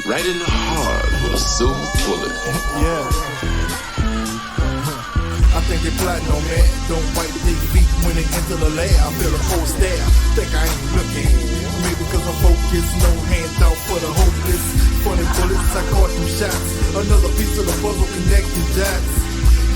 right in the heart with a silver bullet. Yeah. I think they plotting on me. Don't wipe their feet when they enter the L.A.R. I feel a cold stare. Think I ain't looking. Maybe cause I'm focused. No handout for the hopeless. Funny bullets, I caught them shots. Another piece of the puzzle connecting dots.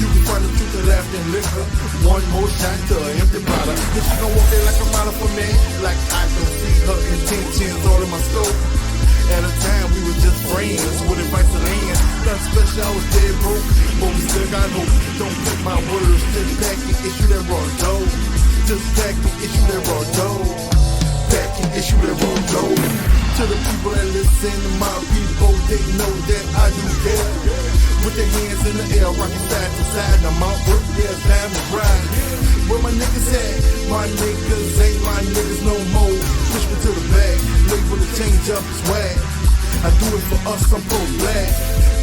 You can find the truth of laughter and liquor. One more shot to an empty bottle. Then she gon' walk in like a model for me. Like I don't see her intentions all in my scope. At a time we were just friends with advice to land. Nothing special, I was dead broke, but we still got hope. Don't take my words, just pack and issue that raw dough. Just pack and issue that raw dough. Pack and issue that raw dough. To the people that listen to my people, they know that I do care. With their hands in the air, rocking side to side. Now my work, yeah, it's time to ride. Where my niggas at? My niggas ain't my niggas no more. Push me to the back, label to change up his swag. I do it for us, I'm pro-black.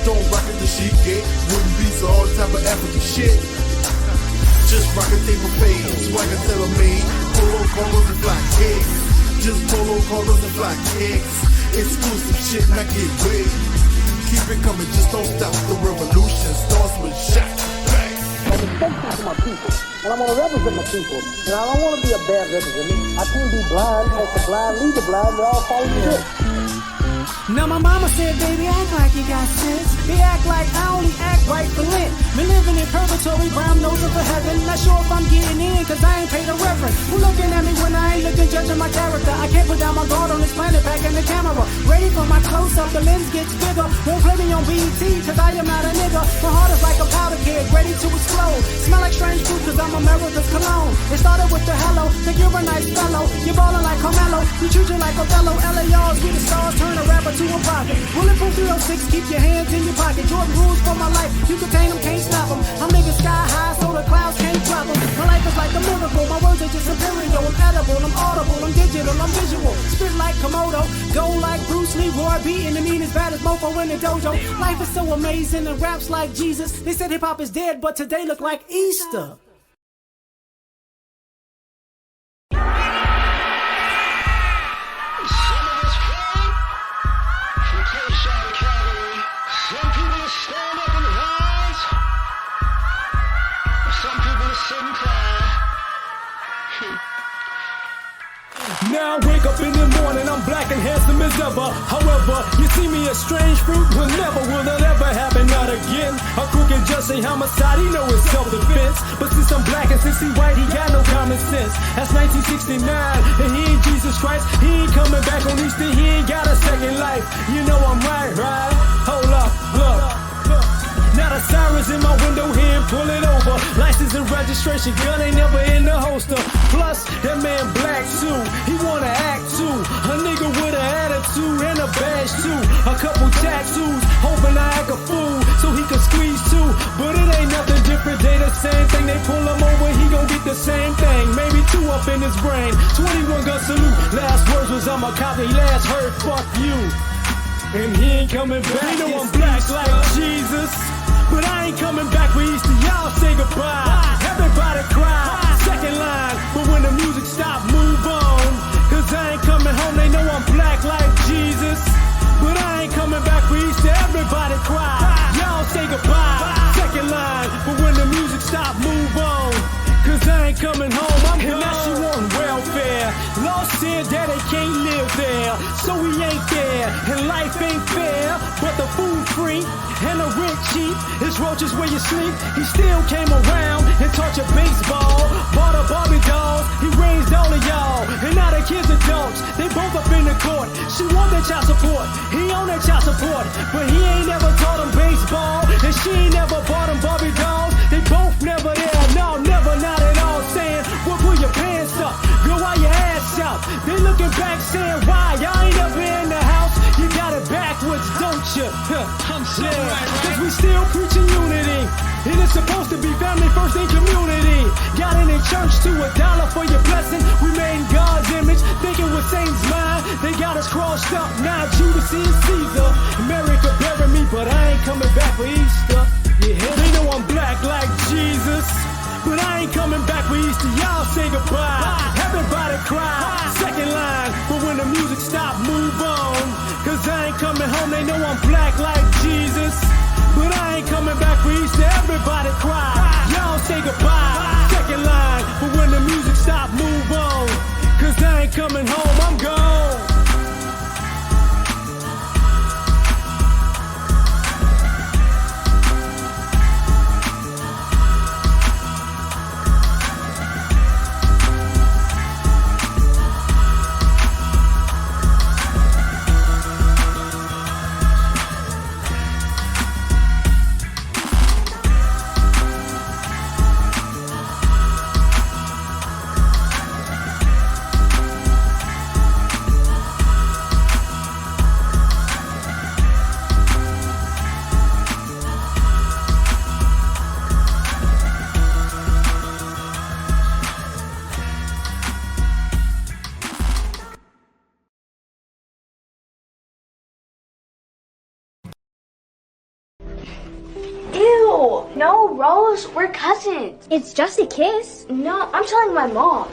Don't rock it the sheet gate, wooden beats or all type of African shit. Just rock a table fade, swagger tailor-made, polo collars and fly kicks. Just polo collars and fly kicks. Exclusive shit, not get big. Keep it coming, just don't stop. The revolution starts with shot. Bang. I'm respectful to my people, and I want to represent my people. And I don't want to be a bad representative. I can't be blind, make the blind lead the blind. We all follow the shit. Now my mama said, baby, act like you got sense. They act like I only act right for Lent. Been living in purgatory, brown nosing for heaven. Not sure if I'm getting in, cause I ain't paid a reverend. Who looking at me when I ain't looking, judging my character? I can't put down my guard on this planet, packing the camera. Ready for my close-up, the lens gets bigger. Won't play me on BET, cause I am not a nigga. My heart is like a powder keg, ready to explode. Smell like strange fruit, cause I'm America's cologne. It started with the hello, think you're a nice fellow. You're ballin' like Carmelo, we treat you like Othello. L.A.R. we the stars, turn a rapper to a prophet. Bulletproof 306, keep your hands in your pocket. Jordan rules for my life, you contain them, can't stop them. I'm niggas sky high, so the clouds can't drop them. My life is like a miracle, my words are just superior. I'm edible, I'm audible, I'm digital, I'm visual. Spit like Komodo, go like Bruce Lee. Roy beating the mean as bad as Mofo in the dojo. Life is so amazing and raps like Jesus. They said hip hop is dead, but today look like Easter. Now I wake up in the morning, I'm black and handsome as ever. However, you see me a strange fruit, will it ever happen, not again. A crooked judge say homicide, he know it's self-defense. But since I'm black and since he white, he got no common sense. That's 1969, and he ain't Jesus Christ. He ain't coming back on Easter, he ain't got a second life. You know I'm right? Hold up, look. Now the sirens in my window here and pull it over. License and registration, gun ain't never in the holster. Plus, that man black too, he wanna act too. A nigga with an attitude and a badge too. A couple tattoos, hoping I act a fool so he can squeeze too. But it ain't nothing different, they the same thing. They pull him over, he gon' get the same thing. Maybe 2 up in his brain, 21 gun salute. Last words was I'm a cop, he last heard fuck you. And he ain't coming back, you know I'm black like Jesus. But I ain't coming back for Easter, y'all say goodbye. Everybody cry, second line. But when the music stop, move on. Cause I ain't coming home, they know I'm black like Jesus. But I ain't coming back for Easter, everybody cry. Y'all say goodbye, second line. But when the music stop, move on. Cause I ain't coming home, I'm gone. And now she want welfare. Law said that they can't live there, so we ain't there. And life ain't fair, but the food free and the rent cheap. It's roaches where you sleep. He still came around and taught you baseball. Bought a Barbie doll, he raised all of y'all. And now the kids adults, they both up in the court. She want that child support, he on that child support. But he ain't never taught him baseball, and she ain't never bought him Barbie dolls. They both never there, no, never, not at all. Saying, well, pull your pants up, go while your ass out. They looking back saying, why, y'all ain't never in the house. You got it backwards, don't you? Cause we still preaching unity, and it's supposed to be family first in community. Got in church to $1 for your blessing. We made in God's image, thinking with Satan's mind. They got us crossed up, now Judas is Caesar. America bury me, but I ain't coming back for Easter. Yeah, they know I'm black like Jesus. But I ain't coming back for Easter, y'all say goodbye. everybody cry. Second line, but when the music stop, move on. Cause I ain't coming home, they know I'm black like Jesus. But I ain't coming back for Easter, everybody cry. Y'all say goodbye. Second line, but when the music stop, move on. Cause I ain't coming home, I'm gone. Ew! No, Rose, we're cousins. It's just a kiss. No, I'm telling my mom.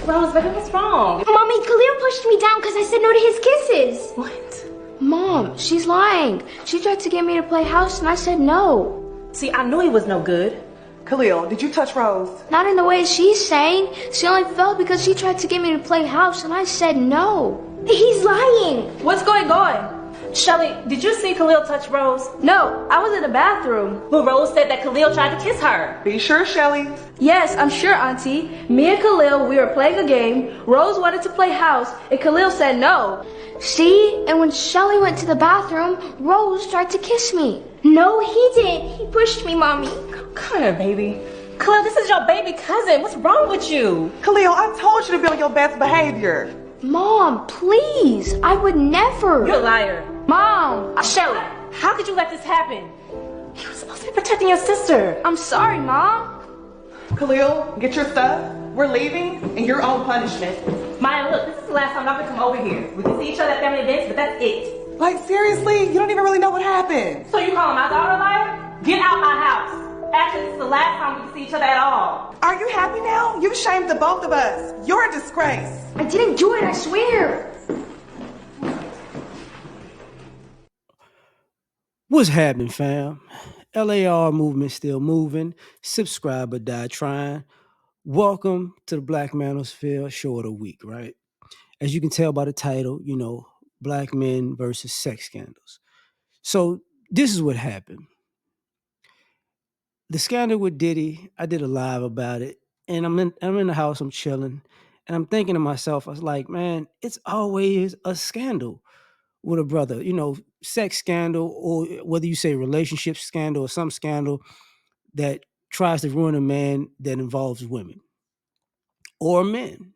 Rose, baby, what's wrong? Mommy, Khalil pushed me down because I said no to his kisses. What? Mom, she's lying. She tried to get me to play house and I said no. See, I knew he was no good. Khalil, did you touch Rose? Not in the way she's saying. She only fell because she tried to get me to play house and I said no. He's lying. What's going on? Shelly, did you see Khalil touch Rose? No, I was in the bathroom. But Rose said that Khalil tried to kiss her. Be sure, Shelly. Yes, I'm sure, Auntie. Me and Khalil, we were playing a game. Rose wanted to play house, and Khalil said no. See? And when Shelly went to the bathroom, Rose tried to kiss me. No, he didn't. He pushed me, Mommy. Come here, baby. Khalil, this is your baby cousin. What's wrong with you? Khalil, I told you to be on your best behavior. Mom, please. I would never. You're a liar. Mom. Shelly, how could you let this happen? You were supposed to be protecting your sister. I'm sorry, Mom. Khalil, get your stuff. We're leaving, and you're on punishment. Maya, look, this is the last time I'm gonna come over here. We can see each other at family events, but that's it. Like, seriously? You don't even really know what happened. So you calling my daughter a liar? Get out my house. Actually, this is the last time we can see each other at all. Are you happy now? You've shamed the both of us. You're a disgrace. I didn't do it, I swear. What's happening, fam? L.A.R. movement still moving. Subscribe or die trying. Welcome to the Black Manosphere Show of the Week, right? As you can tell by the title, you know, Black men versus sex scandals. So this is what happened. The scandal with Diddy, I did a live about it, and I'm in the house, I'm chilling, and I'm thinking to myself, I was like, man, it's always a scandal with a brother, you know, sex scandal, or whether you say relationship scandal or some scandal that tries to ruin a man that involves women or men,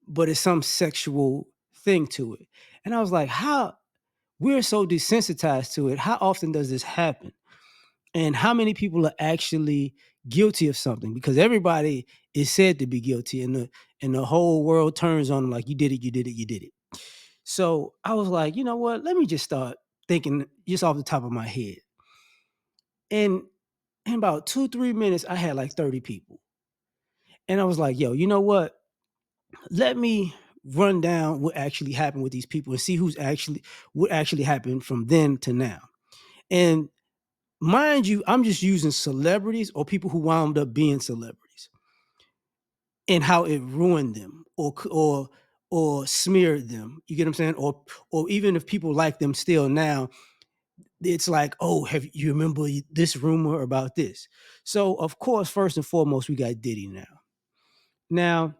but it's some sexual thing to it. And I was like, how we're so desensitized to it. How often does this happen? And how many people are actually guilty of something? Because everybody is said to be guilty, and the whole world turns on them like, you did it, you did it, you did it. So I was like, you know what? Let me just start thinking just off the top of my head. And in about 2-3 minutes, I had like 30 people. And I was like, yo, you know what? Let me run down what actually happened with these people and see what actually happened from then to now. And mind you, I'm just using celebrities or people who wound up being celebrities and how it ruined them or smeared them. You get what I'm saying? Or even if people like them still now, it's like, oh, have you remember this rumor about this? So of course, first and foremost, we got Diddy now. Now,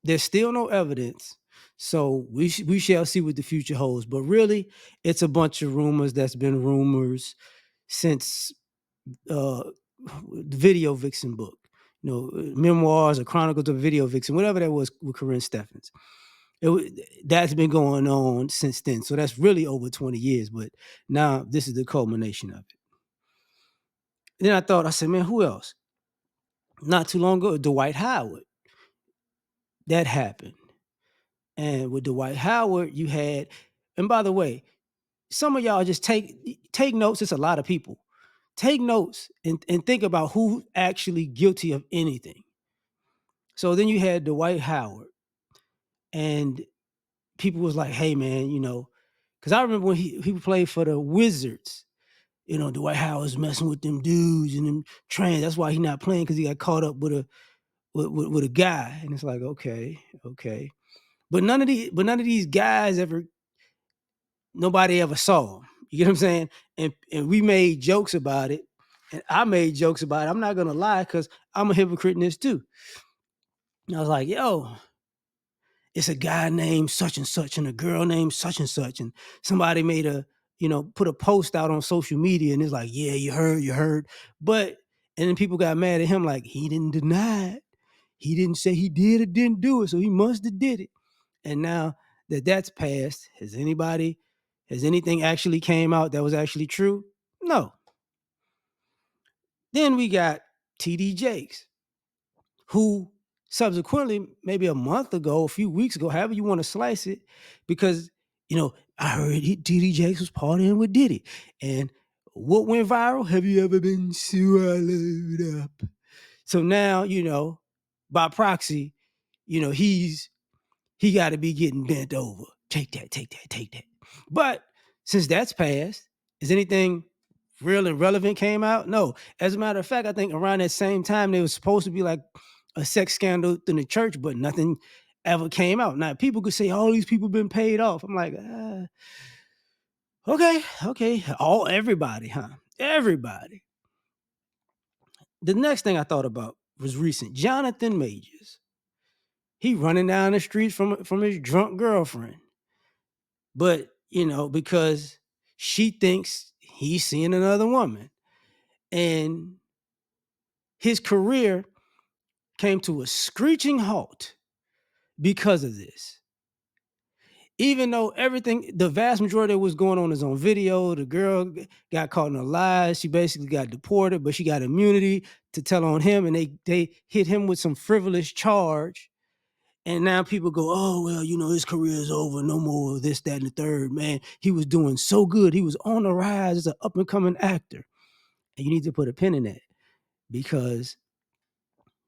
there's still no evidence, so we shall see what the future holds. But really, it's a bunch of rumors that's been rumors since the Video Vixen book, you know, memoirs or chronicles of Video Vixen, whatever that was with Corinne Steffens. That's been going on since then. So that's really over 20 years. But now this is the culmination of it. Then I said, man, who else? Not too long ago, Dwight Howard. That happened. And with Dwight Howard, you had, and by the way, some of y'all just take notes. It's a lot of people. Take notes and think about who's actually guilty of anything. So then you had Dwight Howard, and people was like, "Hey, man, because I remember when he played for the Wizards. Dwight Howard's messing with them dudes and them trans. That's why he not playing because he got caught up with a guy. And it's like, okay, but none of these guys nobody ever saw him. You get what I'm saying? And we made jokes about it, and I made jokes about it. I'm not gonna lie because I'm a hypocrite in this too. And I was like, yo, it's a guy named such and such and a girl named such and such, and somebody made put a post out on social media, and it's like, yeah, you heard, but and then people got mad at him like he didn't deny it, he didn't say he did or didn't do it, so he must have did it. And now that that's passed, has anything actually came out that was actually true? No. Then we got TD Jakes, who subsequently, maybe a month ago, a few weeks ago, however you want to slice it, because I heard TD Jakes was partying with Diddy. And what went viral? Have you ever been swallowed up? So now, by proxy, he got to be getting bent over. Take that. But since that's passed, is anything real and relevant came out? No. As a matter of fact, I think around that same time, there was supposed to be like a sex scandal in the church, but nothing ever came out. Now, people could say all these people been paid off. I'm like, okay. Everybody, huh? Everybody. The next thing I thought about was recent. Jonathan Majors. He running down the streets from his drunk girlfriend. But, because she thinks he's seeing another woman. And his career came to a screeching halt because of this. Even though the vast majority of what's going on is on video, the girl got caught in a lie. She basically got deported, but she got immunity to tell on him. And they hit him with some frivolous charge. And now people go, oh, well, his career is over. No more this, that, and the third. Man, he was doing so good. He was on the rise as an up-and-coming actor. And you need to put a pin in that because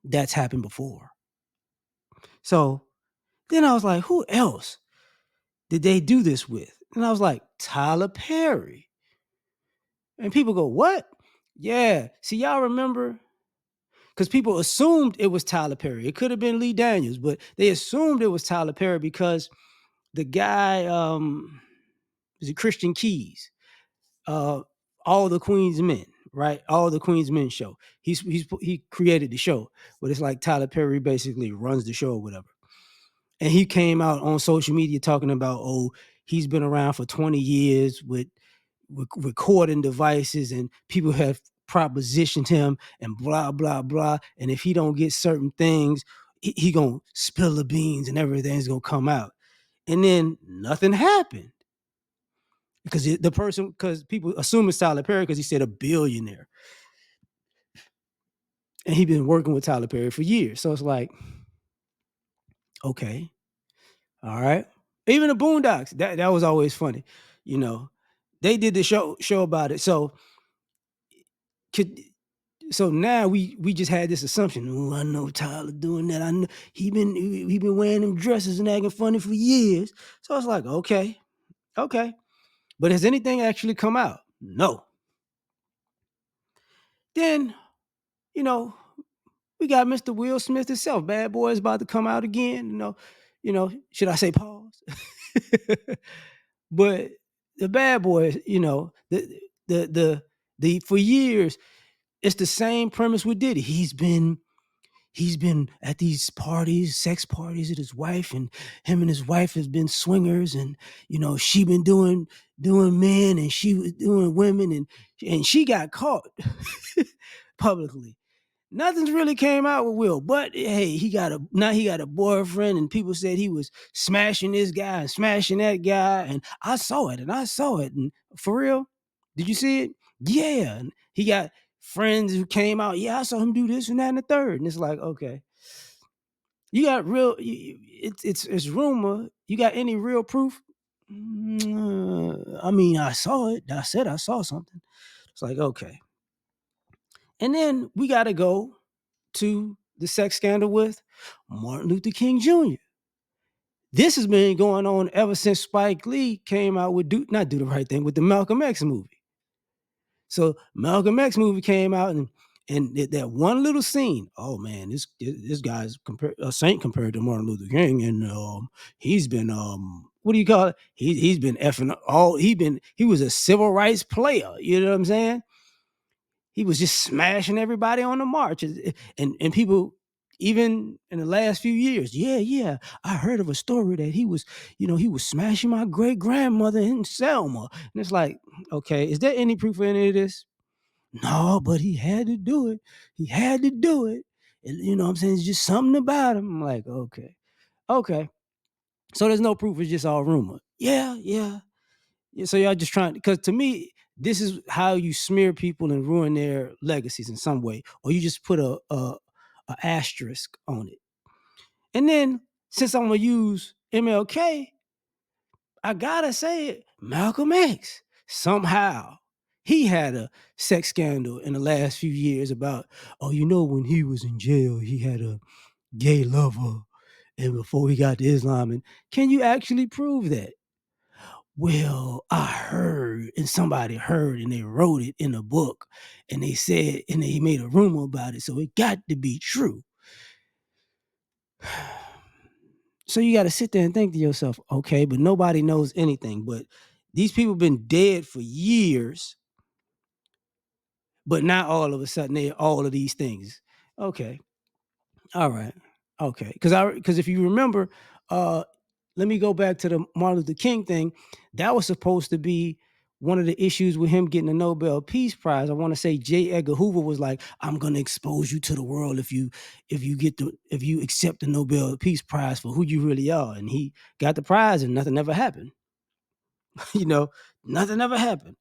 that's happened before. So then I was like, who else did they do this with? And I was like, Tyler Perry. And people go, what? Yeah. See, y'all remember? Because people assumed it was Tyler Perry. It could have been Lee Daniels, but they assumed it was Tyler Perry because the guy, is it Christian Keys? All the Queen's Men, right? All the Queen's Men show. He created the show, but it's like Tyler Perry basically runs the show or whatever. And he came out on social media talking about, he's been around for 20 years with recording devices, and people have propositioned him and blah, blah, blah. And if he don't get certain things, he gonna spill the beans and everything's gonna come out. And then nothing happened. Because people assume it's Tyler Perry because he said a billionaire. And he's been working with Tyler Perry for years. So it's like, okay, all right. Even the Boondocks, that was always funny. They did the show about it. So now we just had this assumption. Oh, I know Tyler doing that. I know he been wearing them dresses and acting funny for years. So it's like, okay. But has anything actually come out? No. Then, we got Mr. Will Smith himself. Bad Boy is about to come out again. Should I say pause? But the Bad Boy, the for years, it's the same premise with Diddy. He's been at these parties, sex parties with his wife, and him and his wife has been swingers, and she been doing men, and she was doing women, and she got caught publicly. Nothing's really came out with Will, but hey, he got a boyfriend, and people said he was smashing this guy and smashing that guy, and I saw it, and for real, did you see it? Yeah, and he got friends who came out. Yeah, I saw him do this and that and the third, and it's like, okay, you got real. It's rumor. You got any real proof? I mean, I saw it. I said I saw something. It's like, okay, and then we got to go to the sex scandal with? Martin Luther King Jr. This has been going on ever since Spike Lee came out with not Do the Right Thing, with the Malcolm X movie. So Malcolm X movie came out, and that one little scene. Oh man, this guy's a saint compared to Martin Luther King, and he's been what do you call it? He's been effing all. He was a civil rights player. You know what I'm saying? He was just smashing everybody on the march, and people. Even in the last few years, yeah, I heard of a story that he was smashing my great grandmother in Selma, and it's like, okay, is there any proof of any of this? No, but he had to do it. He had to do it. And, you know what I'm saying? It's just something about him. I'm like, okay. So there's no proof. It's just all rumor. Yeah. So y'all just trying, because to me, this is how you smear people and ruin their legacies in some way, or you just put a asterisk on it. And then since I'm gonna use MLK, I gotta say it, Malcolm X somehow he had a sex scandal in the last few years about, when he was in jail, he had a gay lover, and before he got to Islam. And can you actually prove that? Well, I heard, and somebody heard, and they wrote it in a book, and they said, and they made a rumor about it, so it got to be true. So you got to sit there and think to yourself, okay, but nobody knows anything. But these people have been dead for years, but now all of a sudden they're all of these things. Okay, all right, okay. Because if you remember, let me go back to the Martin Luther King thing. That was supposed to be one of the issues with him getting the Nobel Peace Prize. I want to say J. Edgar Hoover was like, "I'm going to expose you to the world if you accept the Nobel Peace Prize for who you really are." And he got the prize, and nothing ever happened. Nothing ever happened.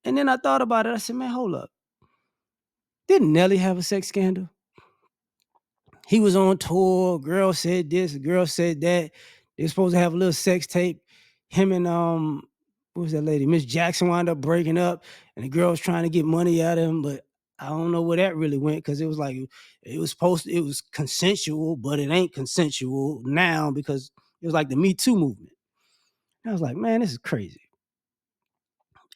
And then I thought about it. I said, "Man, hold up. Didn't Nelly have a sex scandal? He was on tour. Girl said this, girl said that. They're supposed to have a little sex tape. Him and what was that lady? Miss Jackson wound up breaking up, and the girl was trying to get money out of him, but I don't know where that really went, because it was like it was consensual, but it ain't consensual now because it was like the Me Too movement. And I was like, man, this is crazy.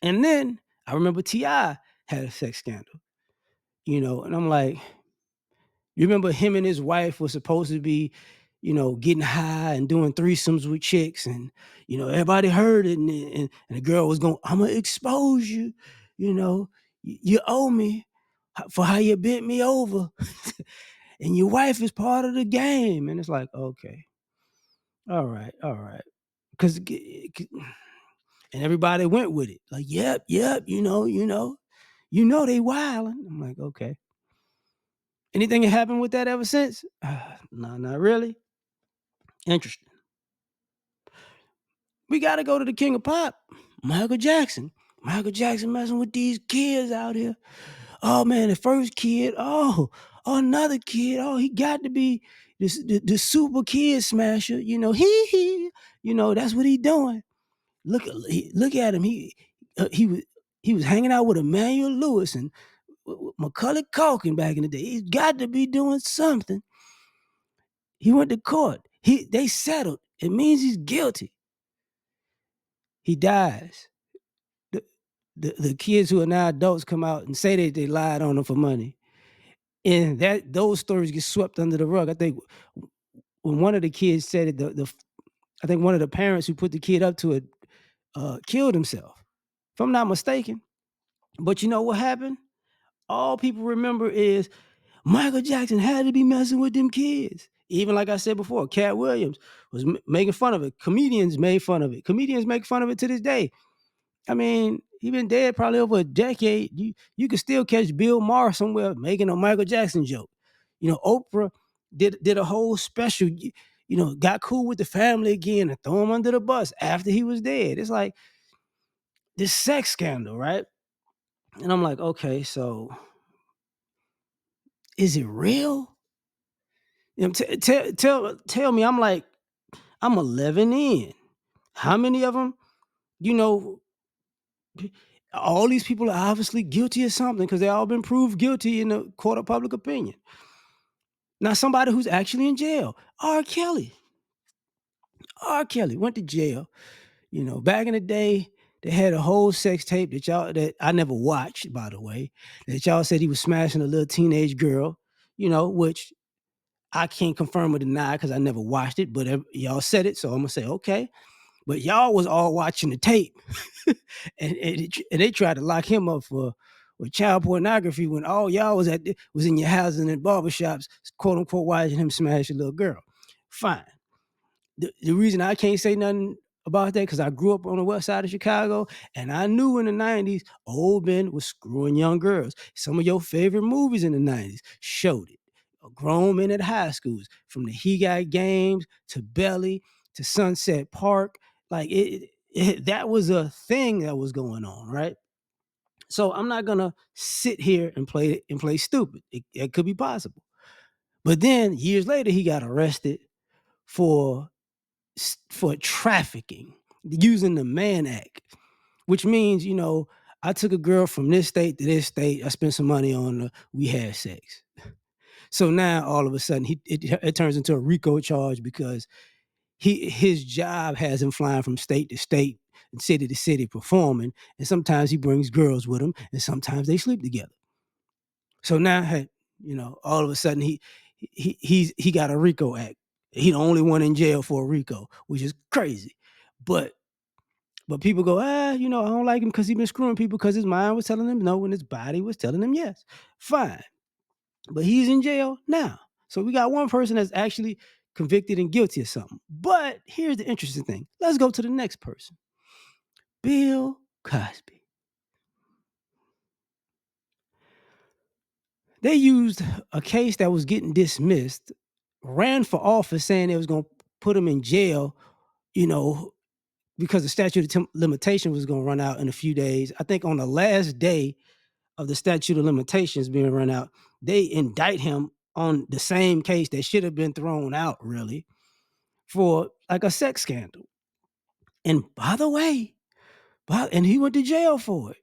And then I remember T.I. had a sex scandal, and I'm like, you remember him and his wife were supposed to be, getting high and doing threesomes with chicks, and everybody heard it, and the girl was going, "I'm gonna expose you, you owe me for how you bent me over, and your wife is part of the game." And it's like, okay, all right, because and everybody went with it, like, yep, they wilding. I'm like, okay. Anything happened with that ever since? No, not really. Interesting. We got to go to the king of pop, Michael Jackson. Michael Jackson messing with these kids out here. Oh man, the first kid. Oh, another kid. Oh, he got to be the super kid smasher. That's what he doing. Look at him. He was hanging out with Emmanuel Lewis and Macaulay Culkin back in the day. He's got to be doing something. He went to court. They settled. It means he's guilty. He dies. The kids who are now adults come out and say that they lied on them for money, and those stories get swept under the rug. I think when one of the kids said it, I think one of the parents who put the kid up to it killed himself, if I'm not mistaken. But you know what happened? All people remember is Michael Jackson had to be messing with them kids. Even like I said before, Cat Williams was making fun of it. Comedians made fun of it. Comedians make fun of it to this day. I mean, he been dead probably over a decade. You could still catch Bill Maher somewhere making a Michael Jackson joke. Oprah did a whole special, got cool with the family again and throw him under the bus after he was dead. It's like this sex scandal, right? And I'm like, okay, so is it real? Tell me. I'm like, I'm 11 in. How many of them, all these people are obviously guilty of something because they all been proved guilty in the court of public opinion. Now, somebody who's actually in jail, R. Kelly. R. Kelly went to jail. You know, back in the day, they had a whole sex tape that I never watched, by the way, that y'all said he was smashing a little teenage girl, you know, which I can't confirm or deny because I never watched it, but y'all said it, so I'm gonna say okay. But y'all was all watching the tape, and they tried to lock him up for with child pornography when all y'all was in your houses and in barbershops, quote unquote, watching him smash a little girl. Fine. The reason I can't say nothing about that because I grew up on the west side of Chicago and I knew in the 90s old men was screwing young girls. Some of your favorite movies in the 90s showed it. Grown men at high schools, from the He Got Games to Belly to Sunset Park. Like that was a thing that was going on, right? So I'm not gonna sit here and play stupid. It could be possible. But then years later, he got arrested for trafficking using the Mann Act, which means, you know, I took a girl from this state to this state. I spent some money on her. We had sex. So now all of a sudden it turns into a RICO charge because his job has him flying from state to state and city to city performing. And sometimes he brings girls with him and sometimes they sleep together. So now, hey, you know, all of a sudden he got a RICO act. He the only one in jail for a RICO, which is crazy. But people go, you know, I don't like him because he's been screwing people because his mind was telling him no and his body was telling him yes. Fine. But he's in jail now. So we got one person that's actually convicted and guilty of something. But here's the interesting thing. Let's go to the next person. Bill Cosby. They used a case that was getting dismissed, ran for office saying they was going to put him in jail, you know, because the statute of limitation was going to run out in a few days. I think on the last day of the statute of limitations being run out, they indict him on the same case that should have been thrown out, really, for like a sex scandal. And by the way, and he went to jail for it.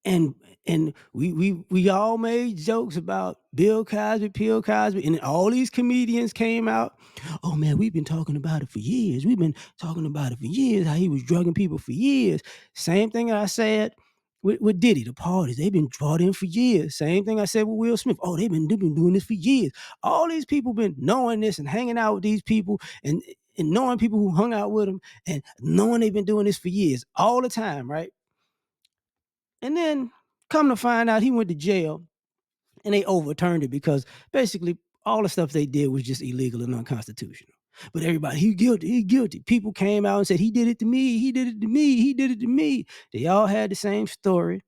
And we all made jokes about Bill Cosby, and all these comedians came out. Oh man, we've been talking about it for years. We've been talking about it for years, how he was drugging people for years. Same thing I said with Diddy, the parties. They've been brought in for years. Same thing I said with Will Smith. Oh, they've been doing this for years. All these people been knowing this and hanging out with these people and knowing people who hung out with them and knowing they've been doing this for years, all the time, right? And then come to find out he went to jail and they overturned it because basically all the stuff they did was just illegal and unconstitutional. But everybody, he guilty. People came out and said, he did it to me, he did it to me, he did it to me. They all had the same story.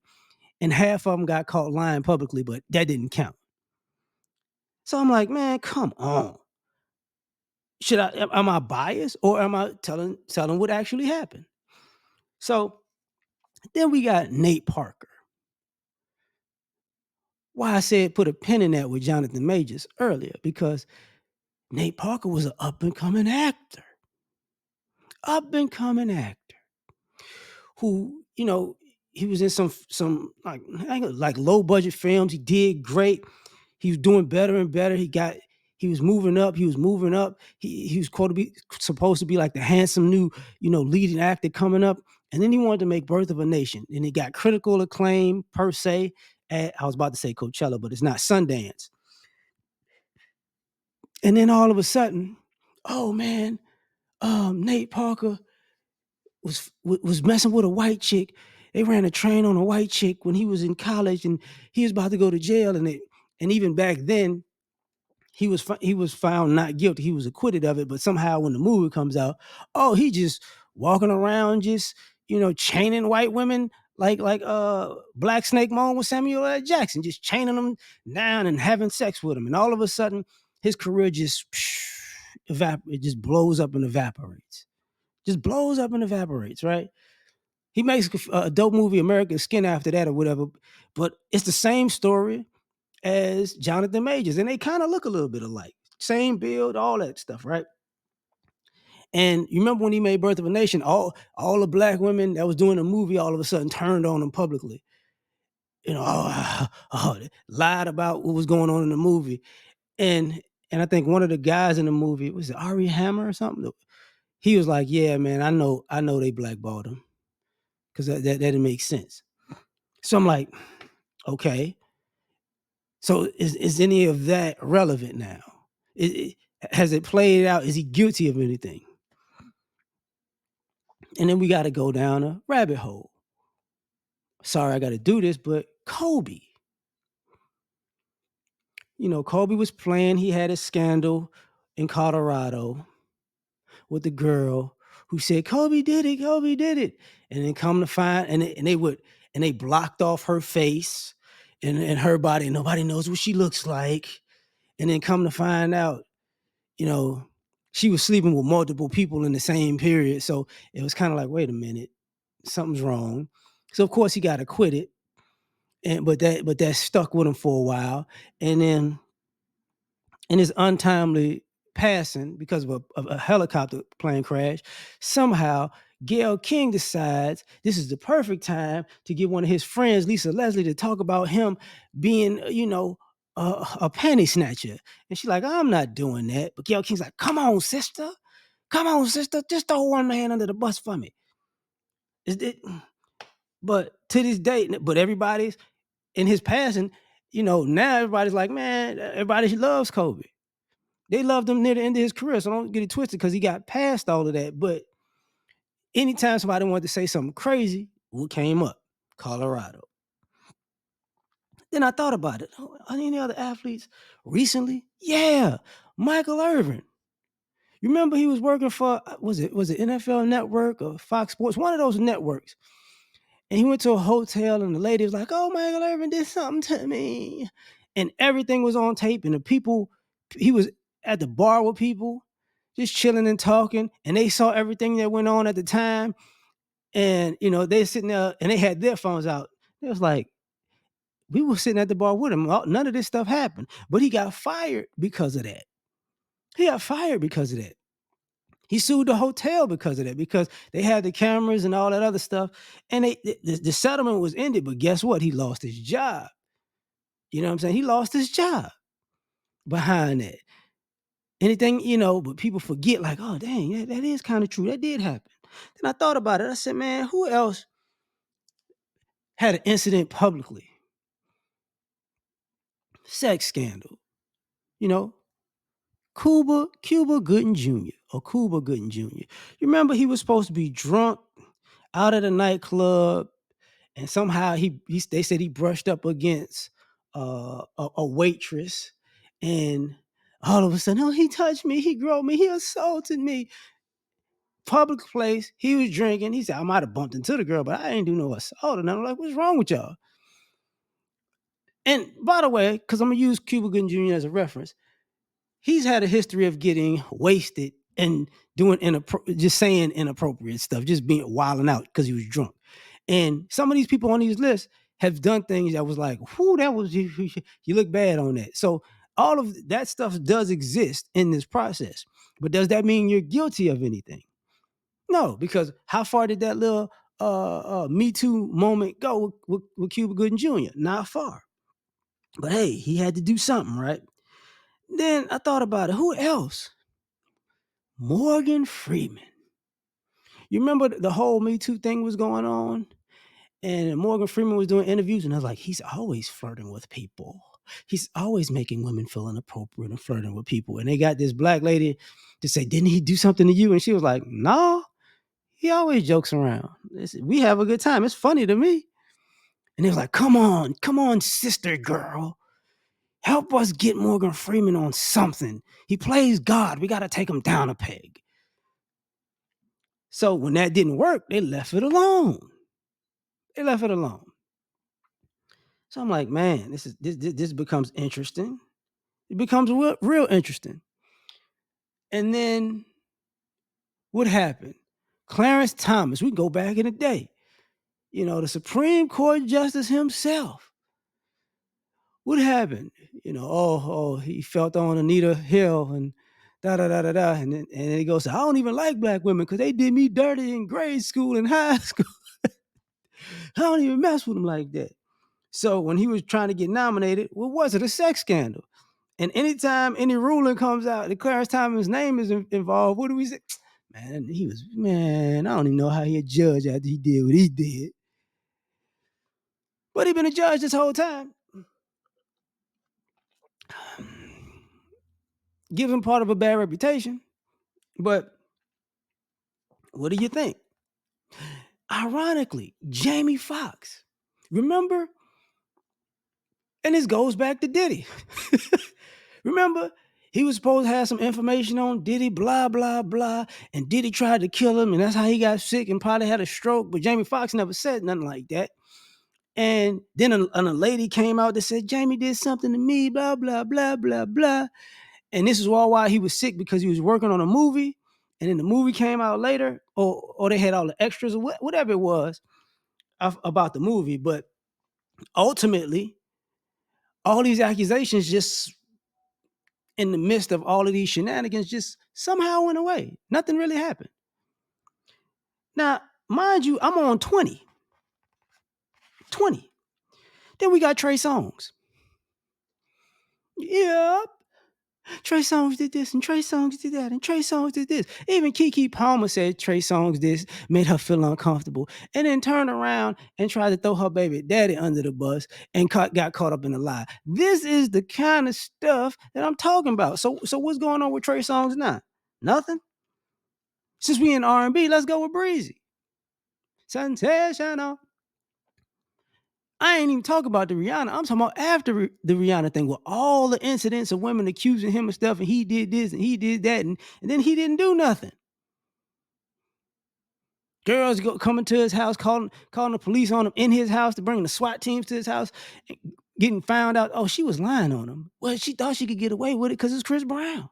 And half of them got caught lying publicly, but that didn't count. So I'm like, man, come on. Am I biased or am I telling what actually happened? So then we got Nate Parker. Why I said put a pin in that with Jonathan Majors earlier, because Nate Parker was an up-and-coming actor. Up-and-coming actor who, you know, he was in some like low-budget films. He did great. He was doing better and better. He was moving up. He was moving up. He was supposed to be like the handsome new, you know, leading actor coming up. And then he wanted to make Birth of a Nation. And he got critical acclaim per se. I was about to say Coachella, but it's not, Sundance. And then all of a sudden, oh man, Nate Parker was messing with a white chick. They ran a train on a white chick when he was in college, and he was about to go to jail. And even back then, he was found not guilty. He was acquitted of it. But somehow, when the movie comes out, oh, he just walking around, just, you know, chaining white women like Black Snake Moan with Samuel L. Jackson, just chaining them down and having sex with them. And all of a sudden, his career just it just blows up and evaporates. Just blows up and evaporates, right? He makes a dope movie, American Skin, after that or whatever. But it's the same story as Jonathan Majors, and they kind of look a little bit alike. Same build, all that stuff, right? And you remember when he made Birth of a Nation, all the black women that was doing the movie all of a sudden turned on him publicly. lied about what was going on in the movie. And I think one of the guys in the movie, was it Ari Hammer or something? He was like, yeah, man, I know they blackballed him. Because that didn't make sense. So I'm like, okay. So is any of that relevant now? Has it played out? Is he guilty of anything? And then we got to go down a rabbit hole. Sorry, I got to do this, but Kobe. Kobe was playing. He had a scandal in Colorado with the girl who said, Kobe did it, Kobe did it. And then come to find, and they blocked off her face and her body. Nobody knows what she looks like. And then come to find out, she was sleeping with multiple people in the same period. So it was kind of like, wait a minute, something's wrong. So of course he got acquitted. But that stuck with him for a while. And then in his untimely passing because of a helicopter plane crash, somehow Gayle King decides this is the perfect time to get one of his friends, Lisa Leslie, to talk about him being, a panty snatcher. And she's like, I'm not doing that. But Gayle King's like, come on, sister. Just throw one man under the bus for me. But to this day, but everybody's in his passing, now everybody's like, man, everybody loves Kobe. They loved him near the end of his career, so don't get it twisted because he got past all of that. But anytime somebody wanted to say something crazy, what came up? Colorado. Then I thought about it. Are any other athletes recently? Yeah, Michael Irvin. You remember he was working for, was it NFL Network or Fox Sports? One of those networks. And he went to a hotel and the lady was like, oh, Michael Irvin did something to me. And everything was on tape. And he was at the bar with people, just chilling and talking. And they saw everything that went on at the time. And, they sitting there and they had their phones out. It was like, we were sitting at the bar with him. None of this stuff happened. But he got fired because of that. He sued the hotel because of that, because they had the cameras and all that other stuff. And the settlement was ended. But guess what? He lost his job. You know what I'm saying? He lost his job behind that. Anything, but people forget, like, oh, dang, that is kind of true. That did happen. Then I thought about it. I said, man, who else had an incident publicly? Sex scandal. Cuba Gooding Jr. or Cuba Gooding Jr. You remember he was supposed to be drunk out at a nightclub, and somehow they said he brushed up against a waitress, and all of a sudden, oh, he touched me, he groped me, he assaulted me. Public place, he was drinking. He said, I might have bumped into the girl, but I ain't do no assault. And I'm like, what's wrong with y'all? And by the way, because I'm going to use Cuba Gooding Jr. as a reference, he's had a history of getting wasted and doing just saying inappropriate stuff, just being wilding out because he was drunk. And some of these people on these lists have done things that was like, whoo, that was, you look bad on that. So all of that stuff does exist in this process. But does that mean you're guilty of anything? No, because how far did that little Me Too moment go with Cuba Gooding Jr.? Not far. But hey, he had to do something, right? Then I thought about it. Who else? Morgan Freeman. You remember the whole Me Too thing was going on? And Morgan Freeman was doing interviews, and I was like, he's always flirting with people. He's always making women feel inappropriate and flirting with people. And they got this black lady to say, didn't he do something to you? And she was like, no, he always jokes around. We have a good time. It's funny to me. And they was like, come on, sister girl. Help us get Morgan Freeman on something. He plays God. We got to take him down a peg. So when that didn't work, they left it alone. So I'm like, man, this becomes interesting. It becomes real interesting. And then what happened? Clarence Thomas, we go back in the day. The Supreme Court Justice himself. What happened? He felt on Anita Hill and da-da-da-da-da. And then he goes, I don't even like black women because they did me dirty in grade school and high school. I don't even mess with them like that. So when he was trying to get nominated, what was it? A sex scandal. And anytime any ruling comes out, the Clarence Thomas name is involved, what do we say? Man, I don't even know how he a judge after he did what he did. But he been a judge this whole time. Gives him part of a bad reputation. But what do you think? Ironically, Jamie Foxx, remember? And this goes back to Diddy. Remember, he was supposed to have some information on Diddy, blah, blah, blah. And Diddy tried to kill him, and that's how he got sick and probably had a stroke. But Jamie Foxx never said nothing like that. And then a lady came out that said, Jamie did something to me, blah, blah, blah, blah, blah. And this is all why he was sick, because he was working on a movie. And then the movie came out later, or they had all the extras, or whatever it was about the movie. But ultimately, all these accusations just in the midst of all of these shenanigans just somehow went away. Nothing really happened. Now, mind you, I'm on 20. Then we got Trey Songz. Yep. Trey Songz did this, and Trey Songz did that, and Trey Songz did this. Even Keke Palmer said Trey Songz this, made her feel uncomfortable, and then turned around and tried to throw her baby daddy under the bus and got caught up in a lie. This is the kind of stuff that I'm talking about. So what's going on with Trey Songz now? Nothing? Since we in R&B, let's go with Breezy. Sensational. I ain't even talking about the Rihanna. I'm talking about after the Rihanna thing, with all the incidents of women accusing him of stuff, and he did this and he did that, and then he didn't do nothing. Girls coming to his house, calling the police on him in his house, to bring the SWAT teams to his house, getting found out, oh, she was lying on him. Well, she thought she could get away with it because it's Chris Brown.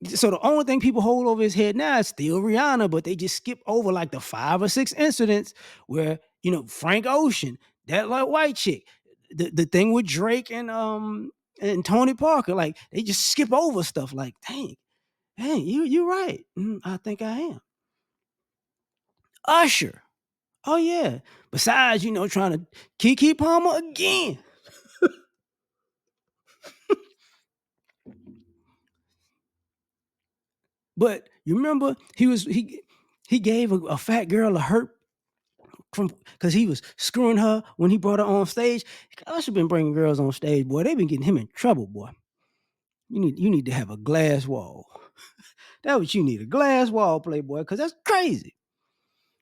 So the only thing people hold over his head now is still Rihanna, but they just skip over like the 5 or 6 incidents where, Frank Ocean, that like white chick, the thing with Drake and Tony Parker, like they just skip over stuff like, dang, you're right. I think I am. Usher. Oh yeah. Besides, trying to Keke Palmer again. But you remember he gave a fat girl a hurt because he was screwing her when he brought her on stage. Usher been bringing girls on stage, boy. They've been getting him in trouble, boy. You need to have a glass wall. That's what you need, a glass wall, Playboy, because that's crazy.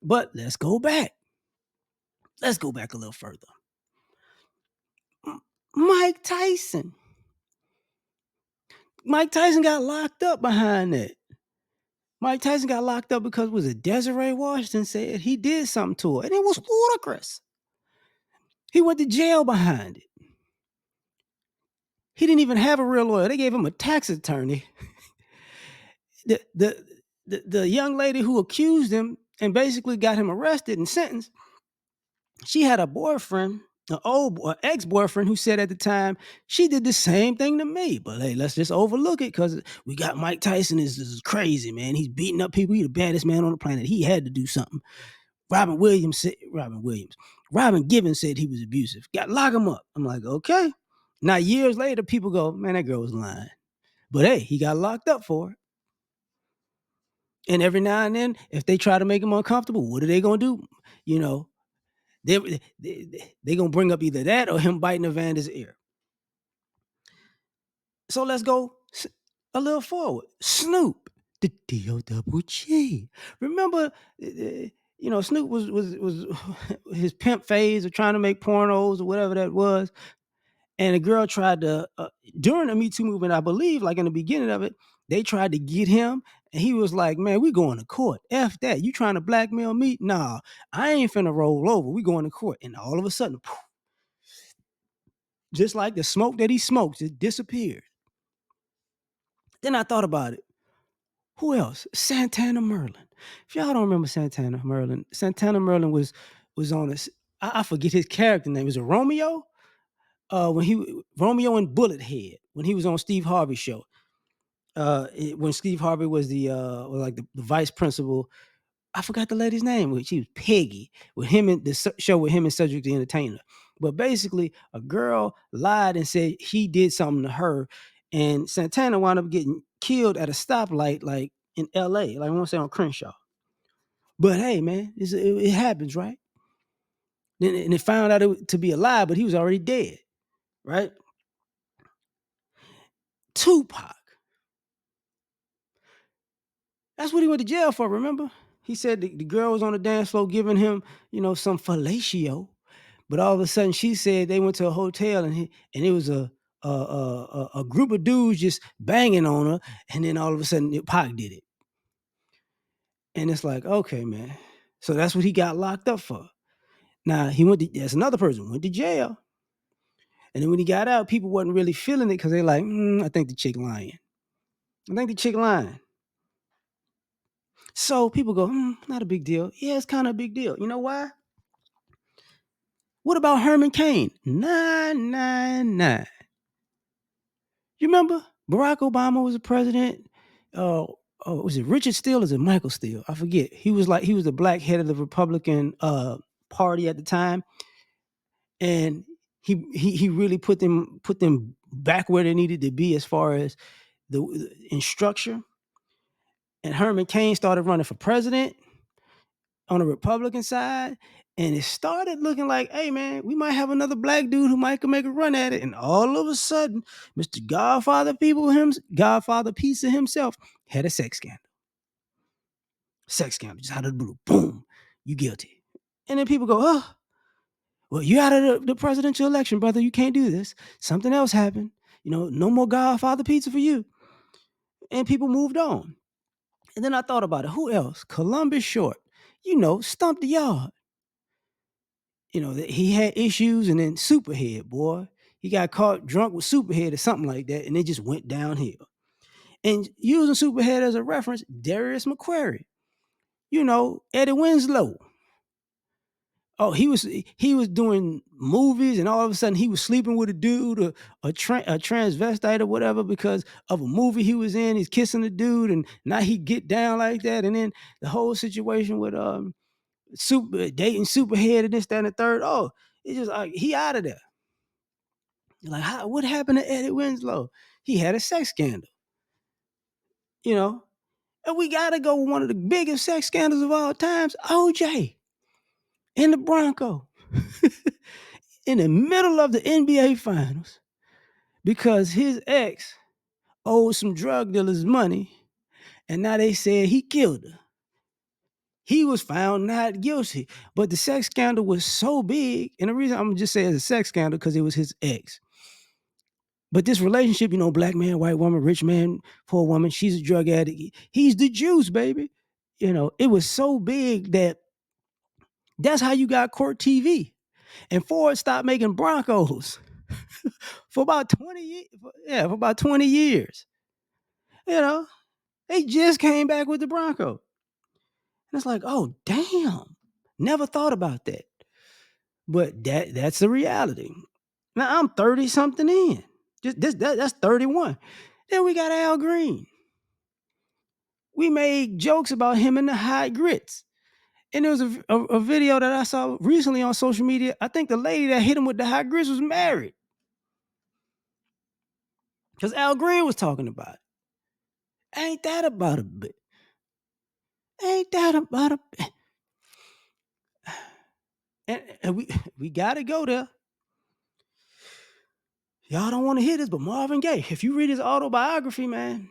But let's go back. Let's go back a little further. Mike Tyson. Mike Tyson got locked up behind that. Mike Tyson got locked up because was it Desiree Washington said he did something to her, and it was ludicrous. He went to jail behind it. He didn't even have a real lawyer. They gave him a tax attorney. The young lady who accused him and basically got him arrested and sentenced, she had a boyfriend, an ex-boyfriend, who said at the time, she did the same thing to me. But hey, let's just overlook it because we got Mike Tyson is crazy, man. He's beating up people. He's the baddest man on the planet. He had to do something. Robin Givens said he was abusive. Lock him up. I'm like, okay. Now, years later, people go, man, that girl was lying. But hey, he got locked up for it. And every now and then, if they try to make him uncomfortable, what are they going to do? They're going to bring up either that or him biting Evander's ear. So let's go a little forward. Snoop, the D-O-double-G. Remember, Snoop was his pimp phase of trying to make pornos or whatever that was. And a girl tried to, during the Me Too movement, I believe, like in the beginning of it, they tried to get him. And he was like, man, we going to court. F that. You trying to blackmail me? Nah, I ain't finna roll over. We going to court. And all of a sudden, poof, just like the smoke that he smoked, it disappeared. Then I thought about it. Who else? Santana Merlin. If y'all don't remember Santana Merlin was on this. I forget his character name. Was it Romeo? Romeo and Bullethead, when he was on Steve Harvey's show. When Steve Harvey was the vice principal I forgot the lady's name. She was Peggy with him in the show with him and Cedric the Entertainer. But basically, a girl lied and said he did something to her, and Santana wound up getting killed at a stoplight, like in L.A. Like I want to say on Crenshaw. But hey, man, it happens, right? And they found out to be a lie, but he was already dead, right? Tupac. That's what he went to jail for, remember? He said the girl was on the dance floor giving him, some fellatio. But all of a sudden, she said they went to a hotel and it was a group of dudes just banging on her. And then all of a sudden, Pac did it. And it's like, okay, man. So that's what he got locked up for. Now, that's another person, went to jail. And then when he got out, people wasn't really feeling it because they're like, I think the chick lying. So people go, not a big deal. Yeah, it's kind of a big deal. You know why? What about Herman Cain? 999. You remember Barack Obama was the president? Was it Richard Steele or is it Michael Steele? I forget. He was the black head of the Republican party at the time. And he really put them back where they needed to be as far as in structure. And Herman Cain started running for president on the Republican side, and it started looking like, hey man, we might have another black dude who might make a run at it. And all of a sudden, Mr. Godfather Pizza himself had a sex scandal. Just out of the blue, boom, you guilty. And then people go, oh, well, you out of the presidential election, brother. You can't do this. Something else happened. No more Godfather Pizza for you. And people moved on. And then I thought about it. Who else? Columbus Short. Stumped the yard. That he had issues, and then Superhead, boy. He got caught drunk with Superhead or something like that, and it just went downhill. And using Superhead as a reference, Darius McQuarrie. Eddie Winslow. Oh, he was doing movies, and all of a sudden he was sleeping with a dude, a transvestite or whatever, because of a movie he was in. He's kissing the dude, and now he get down like that. And then the whole situation with dating Superhead and this, that, and the third. Oh, it's just like he out of there. Like, what happened to Eddie Winslow? He had a sex scandal. And we gotta go with one of the biggest sex scandals of all times, OJ in the Bronco. In the middle of the NBA finals, because his ex owed some drug dealers money, and now they said he killed her. He was found not guilty, but the sex scandal was so big, and the reason I'm gonna just say it's a sex scandal because it was his ex. But this relationship, black man, white woman, rich man, poor woman, she's a drug addict. He's the juice, baby. It was so big that's how you got Court TV. And Ford stopped making Broncos for about 20 years. Yeah, for about 20 years. They just came back with the Bronco. And it's like, oh, damn. Never thought about that. But that's the reality. Now I'm 30 something in. That's 31. Then we got Al Green. We made jokes about him and the hot grits. And there was a video that I saw recently on social media. I think the lady that hit him with the hot grits was married. Because Al Green was talking about it. Ain't that about a bit? And we got to go there. Y'all don't want to hear this, but Marvin Gaye, if you read his autobiography, man,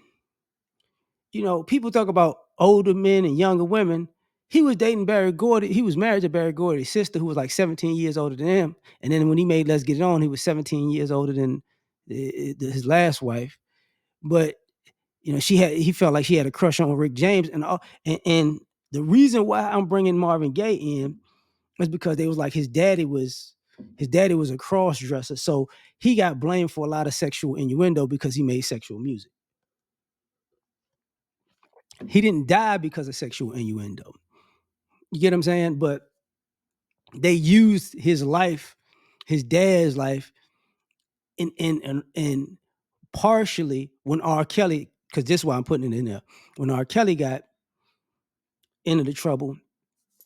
people talk about older men and younger women. He was dating Barry Gordy. He was married to Barry Gordy's sister, who was like 17 years older than him. And then when he made Let's Get It On, he was 17 years older than his last wife. But he felt like she had a crush on Rick James, and the reason why I'm bringing Marvin Gaye in is because they was like his daddy was a cross dresser, so he got blamed for a lot of sexual innuendo because he made sexual music. He didn't die because of sexual innuendo. You get what I'm saying? But they used his life, his dad's life, in partially when R. Kelly, because this is why I'm putting it in there. When R. Kelly got into the trouble.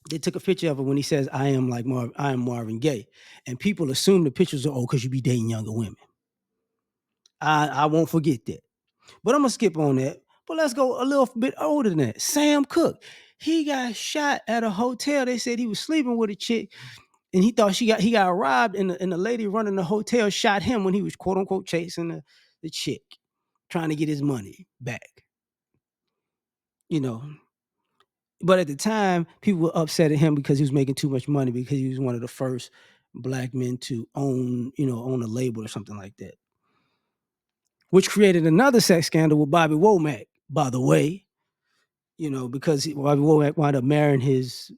They took a picture of it when he says, I am Marvin Gaye. And people assume the pictures are, because you be dating younger women. I won't forget that. But I'm going to skip on that. But let's go a little bit older than that. Sam Cooke. He got shot at a hotel. They said he was sleeping with a chick, and he thought he got robbed, and the lady running the hotel shot him when he was, quote unquote, chasing the chick, trying to get his money back. You know. But at the time, people were upset at him because he was making too much money, because he was one of the first black men to own a label or something like that. Which created another sex scandal with Bobby Womack, by the way, because Bobby Womack wound up marrying his,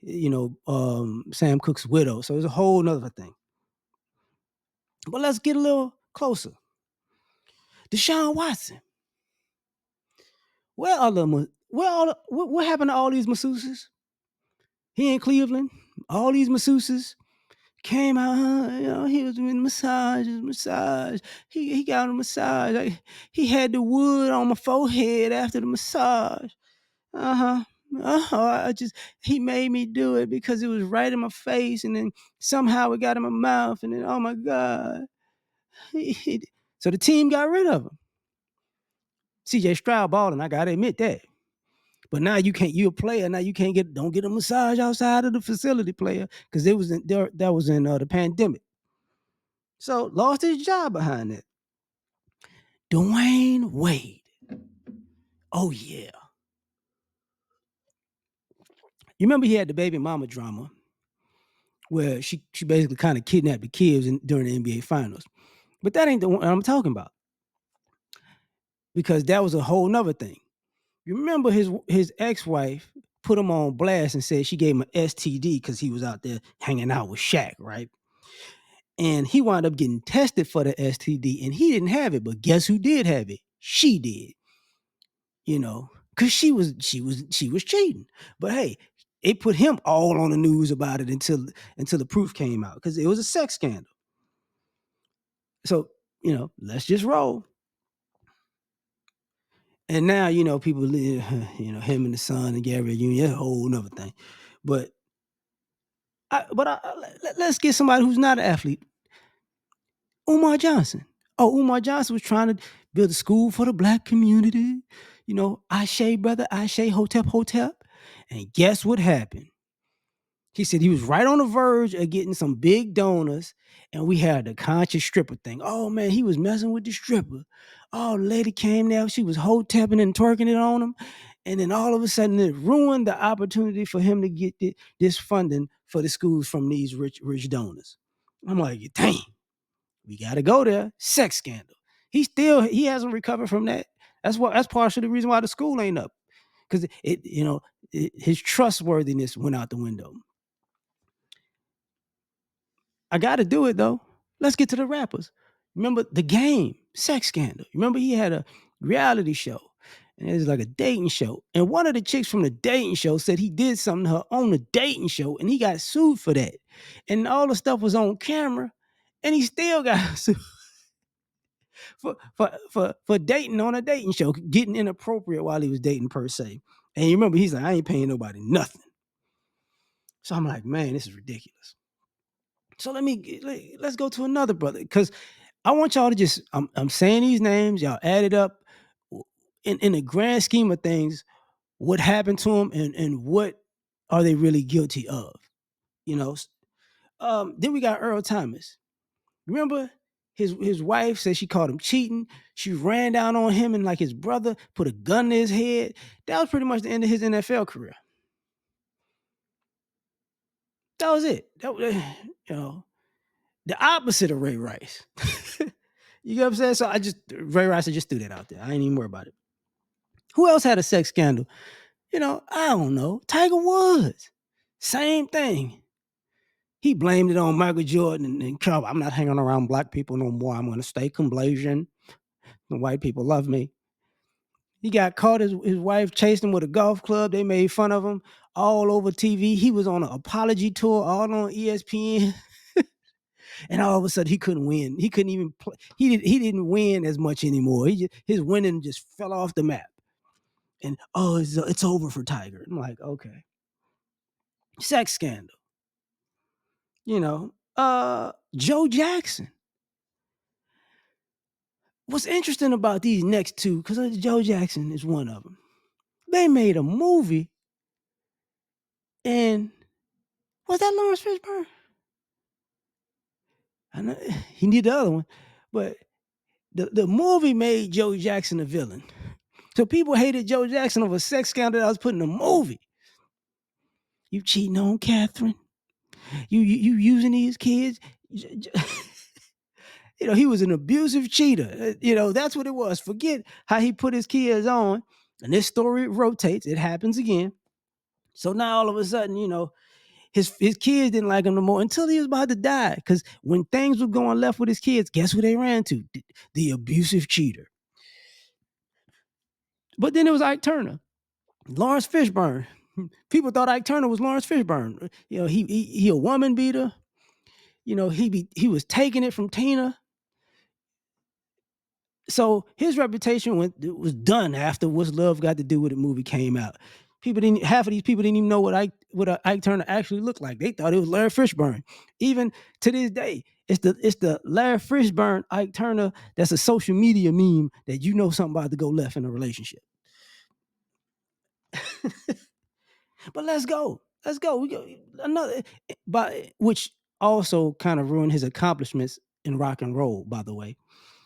Sam Cooke's widow. So it was a whole nother thing. But let's get a little closer. Deshaun Watson. What happened to all these masseuses? He in Cleveland, all these masseuses came out, he was doing massage. He got a massage. He had the wood on my forehead after the massage. He made me do it because it was right in my face, and then somehow it got in my mouth, and then, oh my God. So the team got rid of him. CJ Stroud balling, I gotta admit that. But now you're a player. Now you don't get a massage outside of the facility, player, because that was in the pandemic. So lost his job behind that. Dwayne Wade. Oh yeah. You remember he had the baby mama drama where she basically kind of kidnapped the kids during the NBA finals. But that ain't the one I'm talking about. Because that was a whole nother thing. You remember his ex-wife put him on blast and said she gave him an STD because he was out there hanging out with Shaq, right? And he wound up getting tested for the STD, and he didn't have it. But guess who did have it? She did. Because she was cheating. But hey, it put him all on the news about it until the proof came out, because it was a sex scandal. So, let's just roll. And now, people, him and the son and Gary Union, that's a whole nother thing. But let's get somebody who's not an athlete. Umar Johnson. Umar Johnson was trying to build a school for the black community. Ashe, brother, Ashe, Hotep. And guess what happened? He said he was right on the verge of getting some big donors, and we had the conscious stripper thing. Oh, man, he was messing with the stripper. Oh, the lady came there. She was hotepping and twerking it on him. And then all of a sudden, it ruined the opportunity for him to get this funding for the schools from these rich donors. I'm like, dang, we got to go there. Sex scandal. He hasn't recovered from that. That's partially the reason why the school ain't up. Because his trustworthiness went out the window. I got to do it, though. Let's get to the rappers. Remember The Game, sex scandal. Remember he had a reality show, and it was like a dating show. And one of the chicks from the dating show said he did something to her on the dating show, and he got sued for that. And all the stuff was on camera, and he still got sued for dating on a dating show, getting inappropriate while he was dating, per se. And you remember, he's like, I ain't paying nobody nothing. So I'm like, man, this is ridiculous. So let's go to another brother, because I want y'all to just, I'm saying these names, y'all add it up. In the grand scheme of things, what happened to them, and what are they really guilty of? Then we got Earl Thomas. Remember, his wife said she caught him cheating. She ran down on him, and like his brother put a gun to his head. That was pretty much the end of his NFL career. That was it. The opposite of Ray Rice. You get what I'm saying? So Ray Rice, I just threw that out there. I ain't even worried about it. Who else had a sex scandal? I don't know. Tiger Woods. Same thing. He blamed it on Michael Jordan and I'm not hanging around black people no more. I'm going to stay Caucasian. The white people love me. He got caught. His wife chased him with a golf club. They made fun of him all over TV. He was on an apology tour all on ESPN. And all of a sudden, he couldn't win. He couldn't even play. He didn't win as much anymore. His winning just fell off the map. And oh, it's over for Tiger. I'm like, okay. Sex scandal. Joe Jackson. What's interesting about these next two, because Joe Jackson is one of them. They made a movie, and was that Lawrence Fishburne? I know he did the other one, but the movie made Joe Jackson a villain. So people hated Joe Jackson over a sex scandal that I was put in a movie. You cheating on Catherine? You using these kids? He was an abusive cheater. That's what it was. Forget how he put his kids on. And this story rotates. It happens again. So now all of a sudden, his kids didn't like him no more until he was about to die. Because when things were going left with his kids, guess who they ran to? The abusive cheater. But then it was Ike Turner, Lawrence Fishburne. People thought Ike Turner was Lawrence Fishburne. He a woman beater. He was taking it from Tina. So his reputation was done after What's Love Got to Do with It movie came out. Half of these people didn't even know what Ike Turner actually looked like. They thought it was Larry Fishburne. Even to this day, it's the Larry Fishburne Ike Turner that's a social media meme that something about to go left in a relationship. But let's go. We go another, but which also kind of ruined his accomplishments in rock and roll, by the way.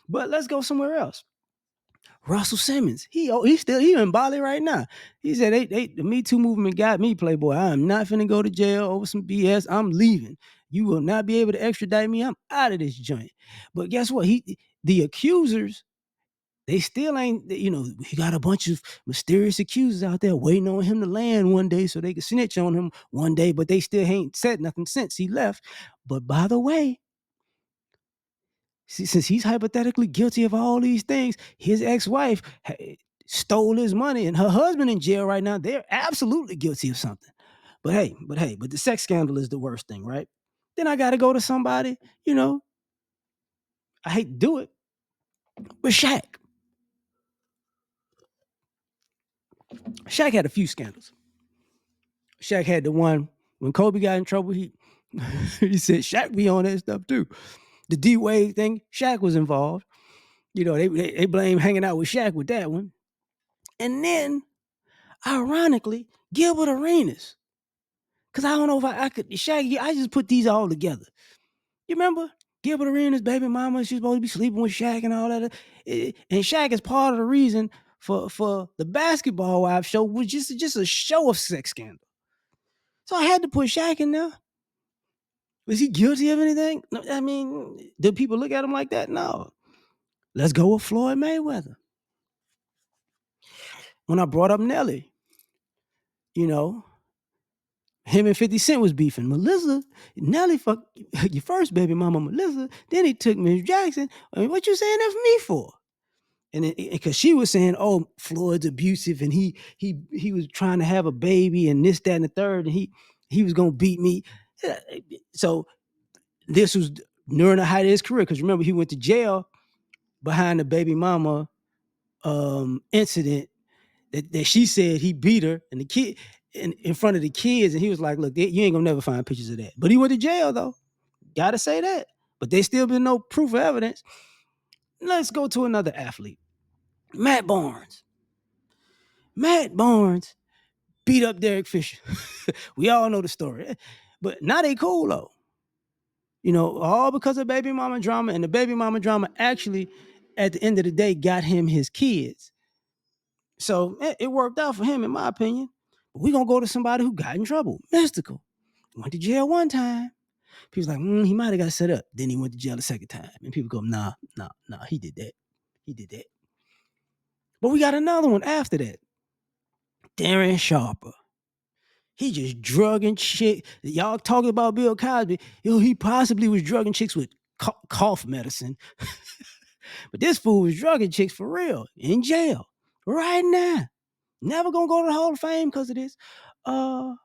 But let's go somewhere else. Russell Simmons, he in Bali right now. He said, the Me Too movement got me, Playboy. I am not finna go to jail over some BS. I'm leaving. You will not be able to extradite me. I'm out of this joint. But guess what? The accusers, they still ain't, he got a bunch of mysterious accusers out there waiting on him to land one day so they can snitch on him one day, but they still ain't said nothing since he left. But by the way, since he's hypothetically guilty of all these things, his ex-wife stole his money and her husband in jail right now. They're absolutely guilty of something. But the sex scandal is the worst thing, right? Then I got to go to somebody, I hate to do it, but Shaq. Shaq had a few scandals. Shaq had the one when Kobe got in trouble. He said Shaq be on that stuff too. The D-Wade thing, Shaq was involved. They blame hanging out with Shaq with that one. And then, ironically, Gilbert Arenas. Because I don't know if I could, Shaq, I just put these all together. You remember? Gilbert Arenas' baby mama, she's supposed to be sleeping with Shaq and all that. And Shaq is part of the reason for the Basketball Wives show was just a show of sex scandal. So I had to put Shaq in there. Was he guilty of anything? No, I mean, did people look at him like that? No. Let's go with Floyd Mayweather. When I brought up Nelly, him and 50 Cent was beefing. Nelly fucked your first baby mama, Melissa. Then he took Miss Jackson. I mean, what you saying that for me for? And because she was saying, oh, Floyd's abusive and he was trying to have a baby and this, that, and the third, and he was gonna beat me. So this was during the height of his career. Because remember, he went to jail behind the baby mama incident that she said he beat her and the kid in front of the kids, and he was like, look, you ain't gonna never find pictures of that. But he went to jail though. Gotta say that. But there still been no proof or evidence. Let's go to another athlete. Matt Barnes. Matt Barnes beat up Derek Fisher. We all know the story. But now they cool though. All because of baby mama drama, and the baby mama drama actually, at the end of the day, got him his kids. So it worked out for him, in my opinion. But we're going to go to somebody who got in trouble. Mystical. Went to jail one time. People like, he might have got set up. Then he went to jail the second time. And people go, nah, he did that. He did that. But we got another one after that. Darren Sharper. He just drugging chicks. Y'all talking about Bill Cosby. He possibly was drugging chicks with cough medicine. But this fool was drugging chicks for real in jail right now. Never gonna go to the Hall of Fame because of this. And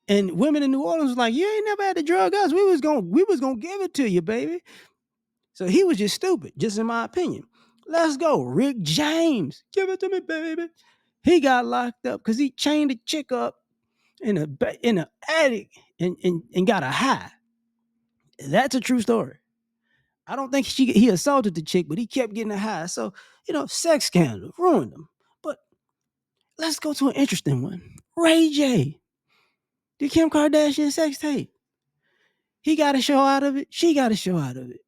women in New Orleans was like, you ain't never had to drug us. We was gonna give it to you, baby. So he was just stupid, just in my opinion. Let's go. Rick James. Give it to me, baby. He got locked up because he chained a chick up in a attic and got a high. That's a true story. I don't think he assaulted the chick, but he kept getting a high. So, sex scandal ruined him. But let's go to an interesting one. Ray J. The Kim Kardashian sex tape. He got a show out of it. She got a show out of it.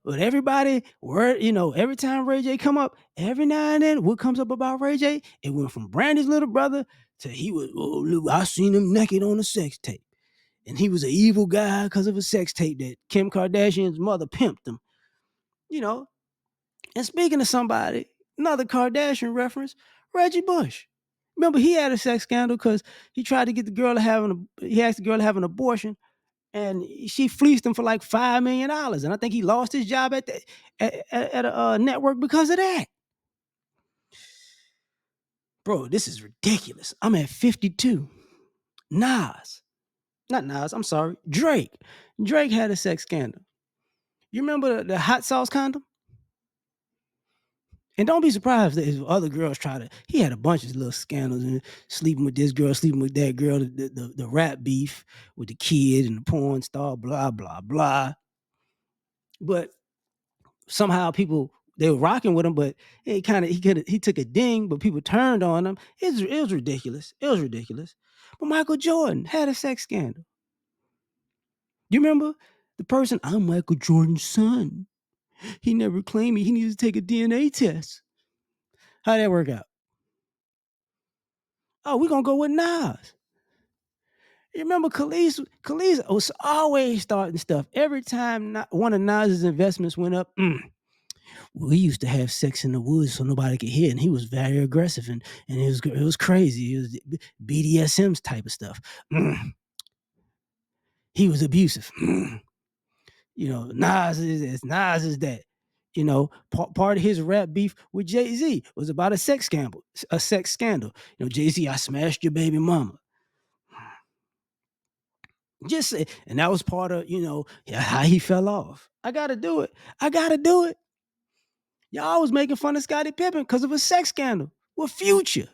But everybody, every time Ray J come up, every now and then, what comes up about Ray J? It went from Brandy's little brother to he was, I seen him naked on a sex tape. And he was an evil guy because of a sex tape that Kim Kardashian's mother pimped him. And speaking of somebody, another Kardashian reference, Reggie Bush. Remember, he had a sex scandal because he tried to get the girl to he asked the girl to have an abortion, and she fleeced him for like $5 million. And I think he lost his job at a network because of that. Bro, this is ridiculous. I'm at 52. Drake. Drake had a sex scandal. You remember the hot sauce condom? And don't be surprised if other girls he had a bunch of little scandals and sleeping with this girl, sleeping with that girl, the rap beef with the kid and the porn star, blah, blah, blah. But somehow they were rocking with him, but he took a ding, but people turned on him. It was ridiculous. It was ridiculous. But Michael Jordan had a sex scandal. You remember the person? I'm Michael Jordan's son. He never claimed me. He needs to take a DNA test. How'd that work out? Oh, we're going to go with Nas. You remember Khalees was always starting stuff. Every time one of Nas's investments went up, we used to have sex in the woods so nobody could hear. And he was very aggressive and it was crazy. It was BDSM type of stuff. He was abusive. Nas is that. Part of his rap beef with Jay-Z was about a sex scandal. Jay-Z, I smashed your baby mama. Just say, and that was part of, how he fell off. I gotta do it. Y'all was making fun of Scottie Pippen because of a sex scandal with Future.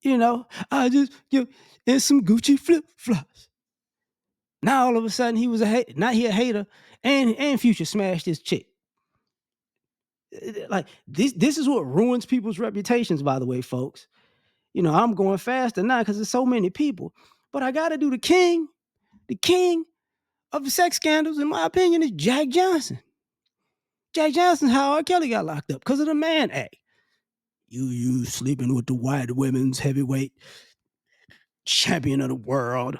I just in some Gucci flip-flops. Now all of a sudden he was a hater. Now he a hater, and Future smashed his chick. Like this is what ruins people's reputations, by the way, folks. I'm going faster now because there's so many people. But I gotta do the king of the sex scandals, in my opinion, is Jack Johnson. Jack Johnson's how R. Kelly got locked up because of the Mann Act. You sleeping with the white women's heavyweight champion of the world.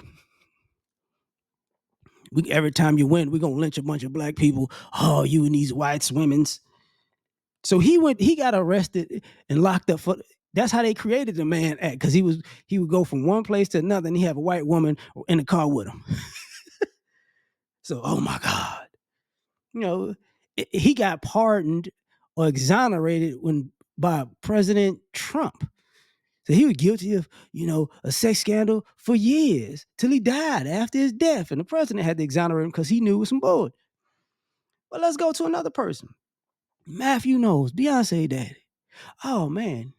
Every time you win, we're going to lynch a bunch of black people. Oh, you and these white women's. So he got arrested and locked up that's how they created the Mann Act, because he would go from one place to another and he have a white woman in the car with him. So, oh my God. He got pardoned or exonerated by President Trump. So he was guilty of, a sex scandal for years till he died after his death. And the president had to exonerate him because he knew it was some bull. But let's go to another person. Matthew Knowles, Beyonce daddy. Oh, man.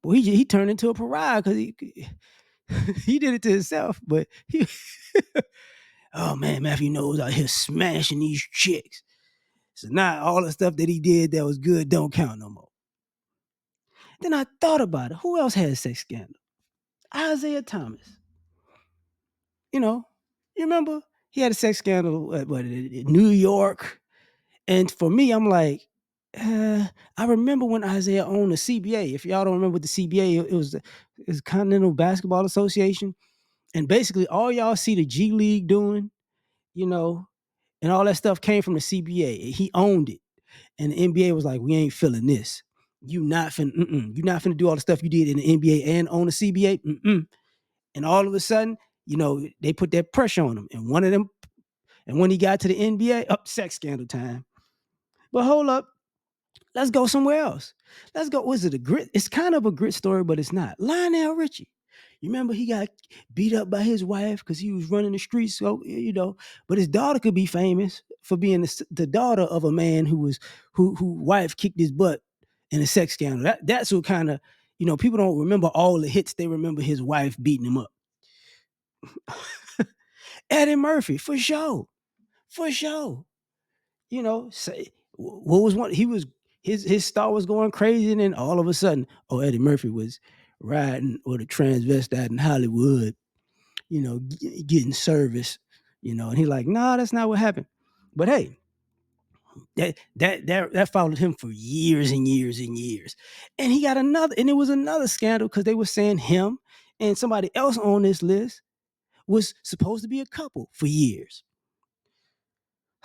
Boy, he turned into a pariah because he did it to himself. But oh, man, Matthew Knowles out here smashing these chicks. So now all the stuff that he did that was good don't count no more. Then I thought about it. Who else had a sex scandal? Isaiah Thomas. You remember? He had a sex scandal in New York. And for me, I'm like, I remember when Isaiah owned the CBA. If y'all don't remember the CBA, it was Continental Basketball Association. And basically all y'all see the G League doing, and all that stuff came from the CBA. He owned it. And the NBA was like, we ain't feeling this. You're not finna do all the stuff you did in the NBA and own the CBA. And all of a sudden, they put that pressure on him. And when he got to the NBA, sex scandal time. But hold up. Let's go somewhere else. Let's go. Was it a grit? It's kind of a grit story, but it's not. Lionel Richie. You remember he got beat up by his wife because he was running the streets. So but his daughter could be famous for being the daughter of a man who wife kicked his butt in a sex scandal. That's what kind of people don't remember all the hits. They remember his wife beating him up. Eddie Murphy, for sure, for sure. Say what was one? He was his star was going crazy, and then all of a sudden, Eddie Murphy was riding with a transvestite in Hollywood, getting service, and he like, nah, that's not what happened. But hey, that followed him for years and years and years, and he got another, and it was another scandal because they were saying him and somebody else on this list was supposed to be a couple for years.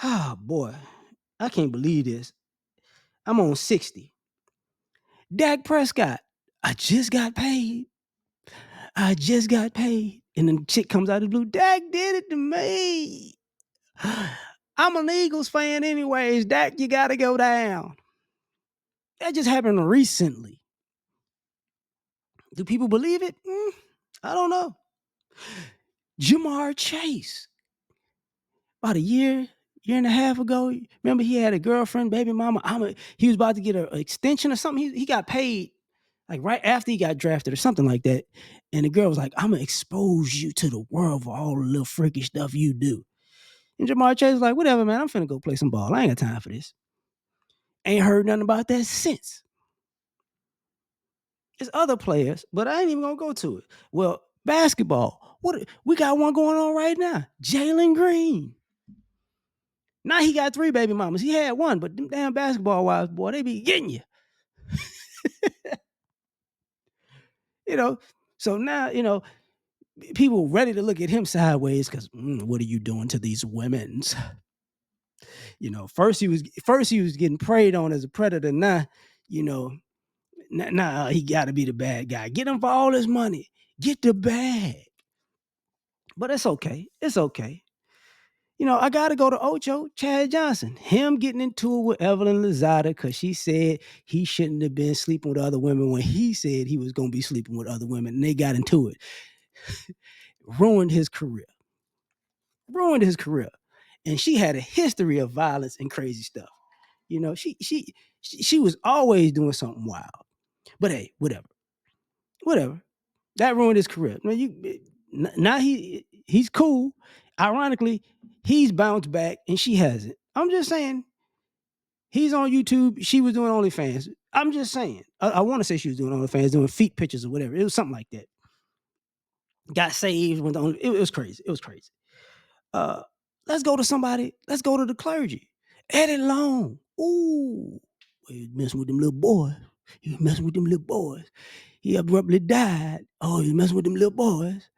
Ah, boy, I can't believe this. I'm on 60. Dak Prescott, I just got paid. I just got paid. And then the chick comes out of the blue. Dak did it to me. I'm an Eagles fan anyways. Dak, you got to go down. That just happened recently. Do people believe it? I don't know. Jamar Chase. About a year and a half ago, remember he had a girlfriend, baby mama. He was about to get an extension or something. He got paid like right after he got drafted or something like that. And the girl was like, I'm going to expose you to the world for all the little freaky stuff you do. And Jamar Chase was like, whatever, man, I'm finna go play some ball. I ain't got time for this. Ain't heard nothing about that since. It's other players, but I ain't even going to go to it. Well, basketball. We got one going on right now. Jalen Green. Now he got 3 baby mamas. He had one, but them damn basketball wives, boy, they be getting you. So now, people ready to look at him sideways because what are you doing to these women's? First he was getting preyed on as a predator. Now, now he got to be the bad guy. Get him for all his money. Get the bag. But it's okay. It's okay. I got to go to Ocho, Chad Johnson. Him getting into it with Evelyn Lozada because she said he shouldn't have been sleeping with other women when he said he was going to be sleeping with other women. And they got into it. Ruined his career. And she had a history of violence and crazy stuff. She was always doing something wild. But hey, whatever. That ruined his career. Now he's cool. Ironically, he's bounced back and she hasn't. I'm just saying. He's on YouTube. She was doing OnlyFans. I'm just saying. I want to say she was doing OnlyFans, doing feet pictures or whatever. It was something like that. Got saved. It was crazy. It was crazy. Let's go to somebody. Let's go to the clergy. Eddie Long. Ooh. He was messing with them little boys. He abruptly died. Oh, he was messing with them little boys.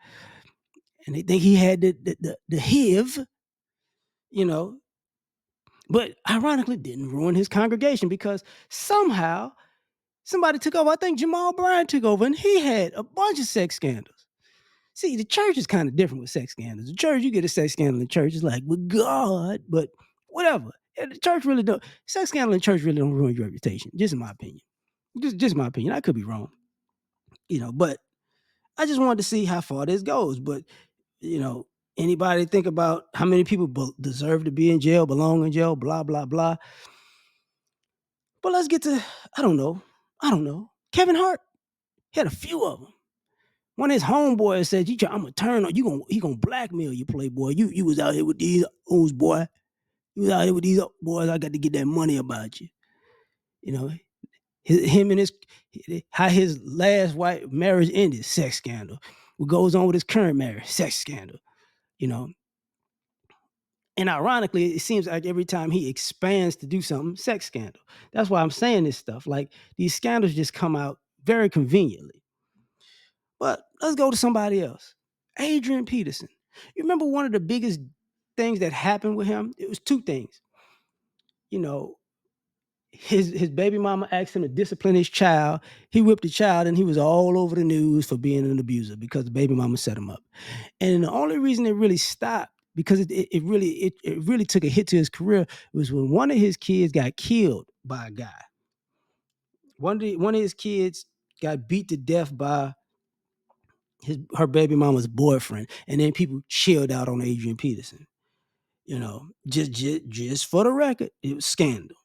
And they think he had the HIV, But ironically, didn't ruin his congregation because somehow somebody took over. I think Jamal Bryant took over, and he had a bunch of sex scandals. See, the church is kind of different with sex scandals. The church, you get a sex scandal in the church, it's like, with God, but whatever. The church really don't. Sex scandal in church really don't ruin your reputation, just in my opinion. Just my opinion. I could be wrong. But I just wanted to see how far this goes. But, anybody think about how many people deserve to be in jail, belong in jail, blah, blah, blah. But let's get to, I don't know. Kevin Hart, he had a few of them. One of his homeboys said, I'm gonna turn on you. He gonna blackmail you, playboy. You was out here with these old boy. You was out here with these boys. I got to get that money about you. How his last wife marriage ended, sex scandal. What goes on with his current marriage, sex scandal. And ironically, it seems like every time he expands to do something, sex scandal. That's why I'm saying this stuff. Like these scandals just come out very conveniently. But let's go to somebody else. Adrian Peterson. You remember one of the biggest things that happened with him? It was 2 things. His baby mama asked him to discipline his child. He whipped the child and he was all over the news for being an abuser because the baby mama set him up. And the only reason it really stopped, because it really took a hit to his career, was when one of his kids got killed by a guy. One of his kids got beat to death by her baby mama's boyfriend, and then people chilled out on Adrian Peterson. Just for the record, it was scandal.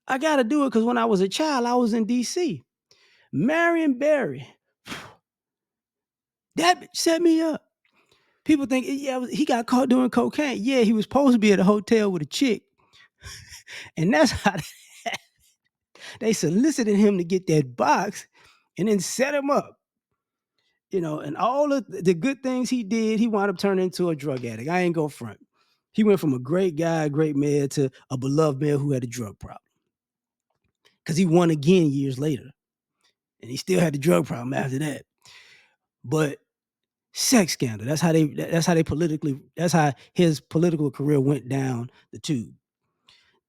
I got to do it because when I was a child, I was in D.C. Marion Barry, that bitch set me up. People think, yeah, he got caught doing cocaine. Yeah, he was supposed to be at a hotel with a chick, and that's how they solicited him to get that box, and then set him up. And all of the good things he did, he wound up turning into a drug addict. I ain't go front. He went from a great guy, great man, to a beloved man who had a drug problem. Because he won again years later. And he still had the drug problem after that. But sex scandal, that's how his political career went down the tube.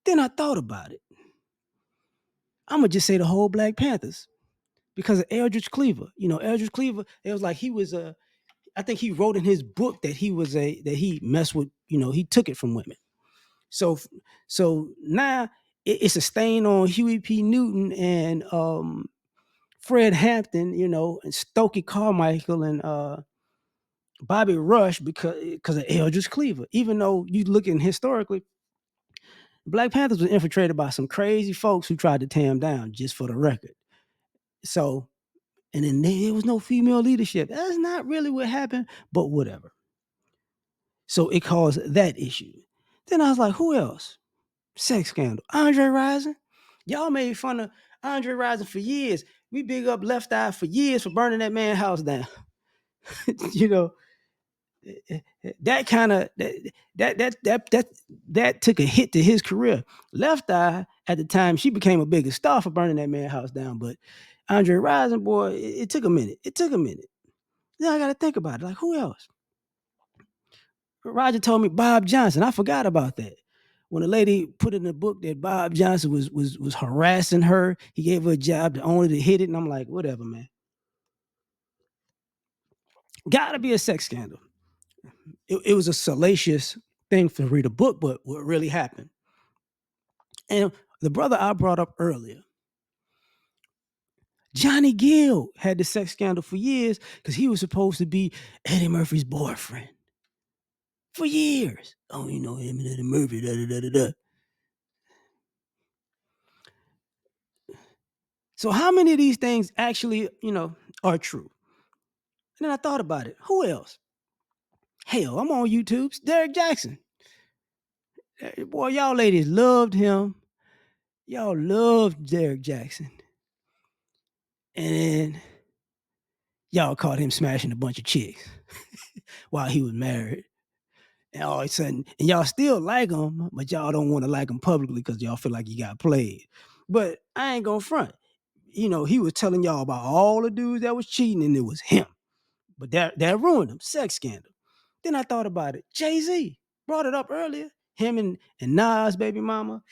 Then I thought about it. I'm going to just say the whole Black Panthers. Because of Eldridge Cleaver. Eldridge Cleaver, it was like he was I think he wrote in his book that he messed with, he took it from women. So now it's a stain on Huey P. Newton and Fred Hampton, and Stokely Carmichael and Bobby Rush because of Eldridge Cleaver. Even though you looking historically, Black Panthers was infiltrated by some crazy folks who tried to tear them down, just for the record. So, and then there was no female leadership. That's not really what happened, but whatever. So it caused that issue. Then I was like, who else? Sex scandal. Andre Rison. Y'all made fun of Andre Rison for years. We big up Left Eye for years for burning that man's house down. That kind of that took a hit to his career. Left Eye at the time, she became a bigger star for burning that man's house down. But Andre Rison, boy, it took a minute. Then I got to think about it. Like, who else? Roger told me Bob Johnson. I forgot about that. When a lady put in the book that Bob Johnson was harassing her, he gave her a job to only to hit it, and I'm like, whatever, man. Gotta be a sex scandal. It was a salacious thing to read a book, but what really happened. And the brother I brought up earlier, Johnny Gill, had the sex scandal for years because he was supposed to be Eddie Murphy's boyfriend. For years. Oh, him and Eddie Murphy, da-da-da-da-da. So how many of these things actually, are true? And then I thought about it. Who else? Hell, I'm on YouTube. Derek Jackson. Boy, y'all ladies loved him. Y'all loved Derek Jackson. And then y'all caught him smashing a bunch of chicks while he was married. And all of a sudden, and y'all still like him, but y'all don't want to like him publicly because y'all feel like he got played. But I ain't gonna front. He was telling y'all about all the dudes that was cheating, and it was him. But that ruined him. Sex scandal. Then I thought about it. Jay-Z brought it up earlier. Him and Nas, baby mama.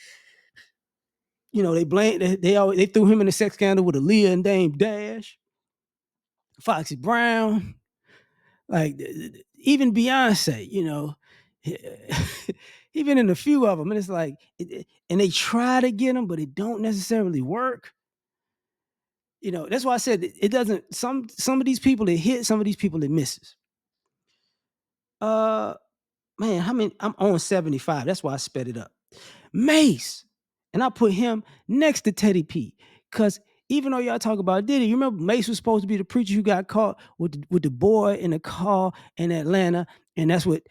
They blamed they threw him in the sex scandal with Aaliyah and Dame Dash, Foxy Brown, like even Beyonce. Even in a few of them, and it's like, and they try to get them, but it don't necessarily work. That's why I said it doesn't. Some of these people it hit, some of these people it misses. Man, how many? I'm on 75. That's why I sped it up. Mace. And I put him next to Teddy P. Because even though y'all talk about Diddy, you remember Mace was supposed to be the preacher who got caught with the boy in the car in Atlanta. And that's what,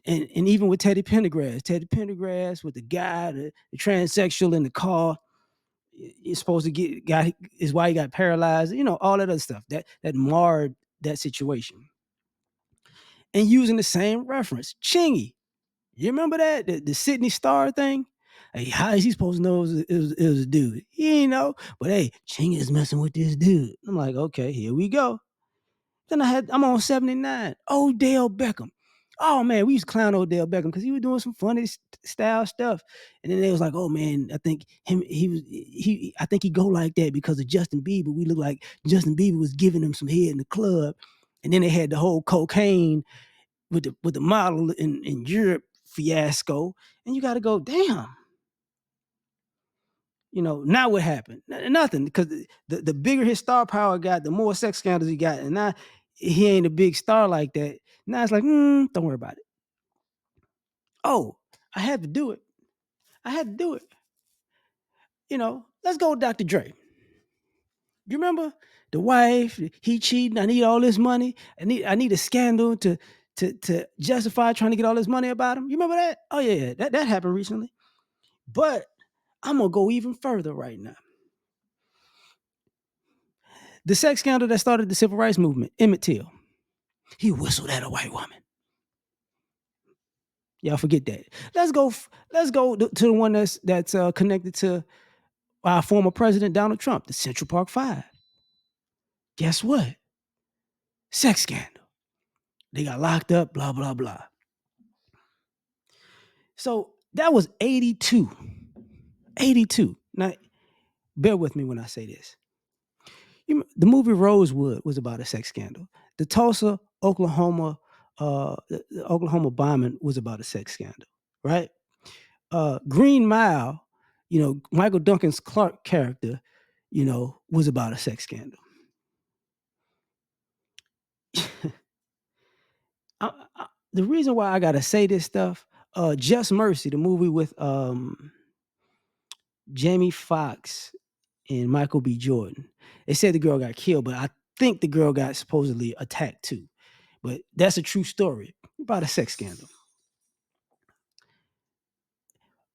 and even with Teddy Pendergrass with the guy, the transsexual in the car, is supposed to is why he got paralyzed, all that other stuff that marred that situation. And using the same reference, Chingy. You remember that? The Sydney Star thing? Hey, how is he supposed to know it was a dude? He ain't know. But hey, Chingy is messing with this dude. I'm like, okay, here we go. Then I'm on 79. Odell Beckham. Oh man, we used to clown Odell Beckham because he was doing some funny style stuff. And then they was like, oh man, I think I think he go like that because of Justin Bieber. We look like Justin Bieber was giving him some head in the club. And then they had the whole cocaine with the model in Europe fiasco, and you got to go, damn. Now what happened? Nothing, because the bigger his star power got, the more sex scandals he got, and now he ain't a big star like that. Now it's like, don't worry about it. Oh, I had to do it. Let's go with Dr. Dre. You remember the wife? He cheating. I need all this money. I need a scandal to justify trying to get all this money about him. You remember that? Oh yeah, that happened recently. But I'm gonna go even further right now. The sex scandal that started the civil rights movement, Emmett Till. He whistled at a white woman. Y'all forget that. Let's go to the one that's connected to our former president Donald Trump, the Central Park Five. Guess what? Sex scandal. They got locked up, blah, blah, blah. So that was 82. 82. Now, bear with me when I say this. The movie Rosewood was about a sex scandal. The Tulsa, Oklahoma, the Oklahoma bombing was about a sex scandal, right? Green Mile, Michael Duncan's Clark character, was about a sex scandal. The reason why I gotta say this stuff, Just Mercy, the movie with Jamie Foxx and Michael B. Jordan. They said the girl got killed, but I think the girl got supposedly attacked too. But that's a true story about a sex scandal.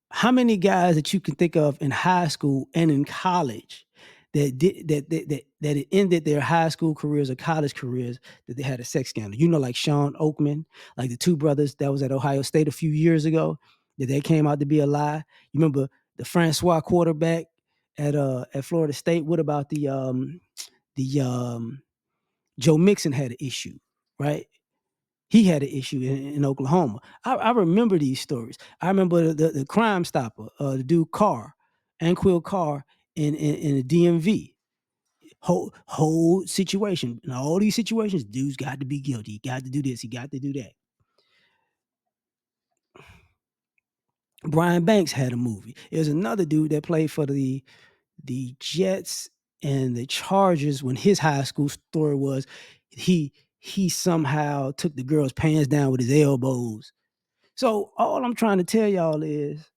How many guys that you can think of in high school and in college that ended their high school careers or college careers that they had a sex scandal? Like Sean Oakman, like the two brothers that was at Ohio State a few years ago, that they came out to be a lie. You remember the Francois quarterback at Florida State? What about the Joe Mixon had an issue, right? He had an issue in Oklahoma. I remember these stories. I remember the Crime Stopper, the dude Carr, Anquil Carr in the DMV. Whole situation. In all these situations, dude's got to be guilty. He got to do this. He got to do that. Brian Banks had a movie. There's another dude that played for the Jets and the Chargers when his high school story was he somehow took the girl's pants down with his elbows. So all I'm trying to tell y'all is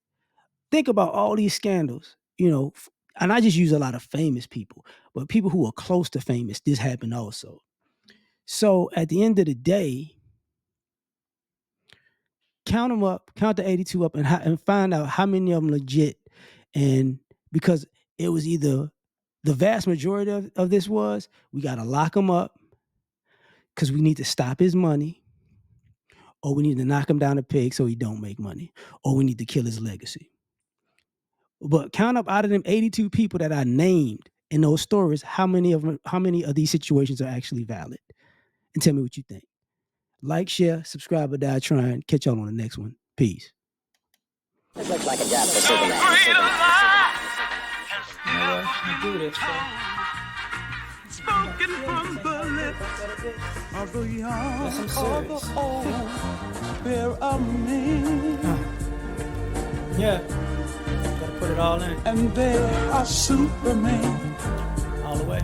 think about all these scandals, and I just use a lot of famous people, but people who are close to famous, this happened also. So at the end of the day, count them up, count the 82 up and find out how many of them legit. And because it was either the vast majority of this was, we got to lock him up because we need to stop his money, or we need to knock him down a peg so he don't make money, or we need to kill his legacy. But count up out of them 82 people that I named in those stories, how many of these situations are actually valid? And tell me what you think. Like, share, subscribe, or die trying. Catch y'all on the next one. Peace. This looks like a job for Superman. Do this, Spoken from the lips of the young or the old, bear of me. Yeah. Gotta put it all in. And they are Superman. All the way.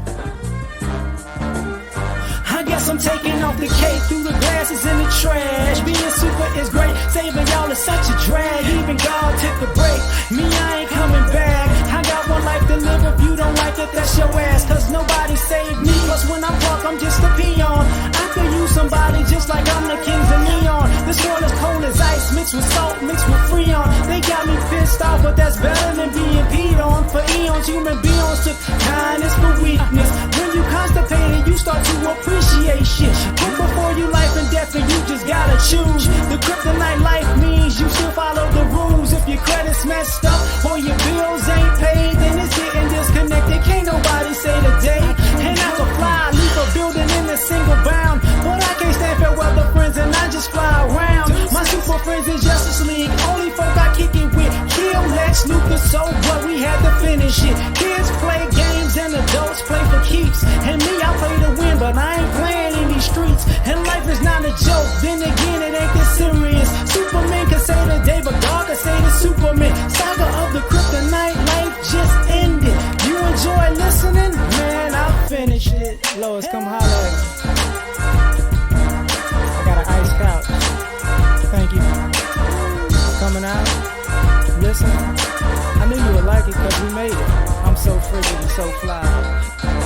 I guess I'm taking off the cape through the glasses in the trash. Being super is great, saving y'all is such a drag. Even God took a break, me I ain't coming back. I got one life to live, if you don't like it, that's your ass. Cause nobody saved me, plus when I walk, I'm just a peon. I could use somebody just like I'm the kings of neon. This world is cold as ice, mixed with salt, mixed with freon. They got me pissed off, but that's better than being peed on. For eons, human beings took kindness for weakness. When you constipated, you start to appreciate shit. Put before you life and death, and you just gotta choose. The kryptonite life means you still follow the rules. If your credit's messed up or your bills ain't paid, then it's getting disconnected. Can't nobody say the day. And I can fly, leave a building in a single bound, but I can't stand fair weather friends, and I just fly around. My super friends in Justice League, only folk I kick it with. Kill Lex Luthor, so what? We had to finish it. Kids play games and adults play for keeps. And me, I play to win, but I ain't playing in these streets. And life is not a joke, then again it ain't this serious. Superman can say the day, but God can say the Superman. Saga of the kryptonite, life just ended. You enjoy listening? Man, I'll finish it. Lois, come holler at me. coming out. Listen, I knew you would like it because we made it. I'm so frigid and so fly.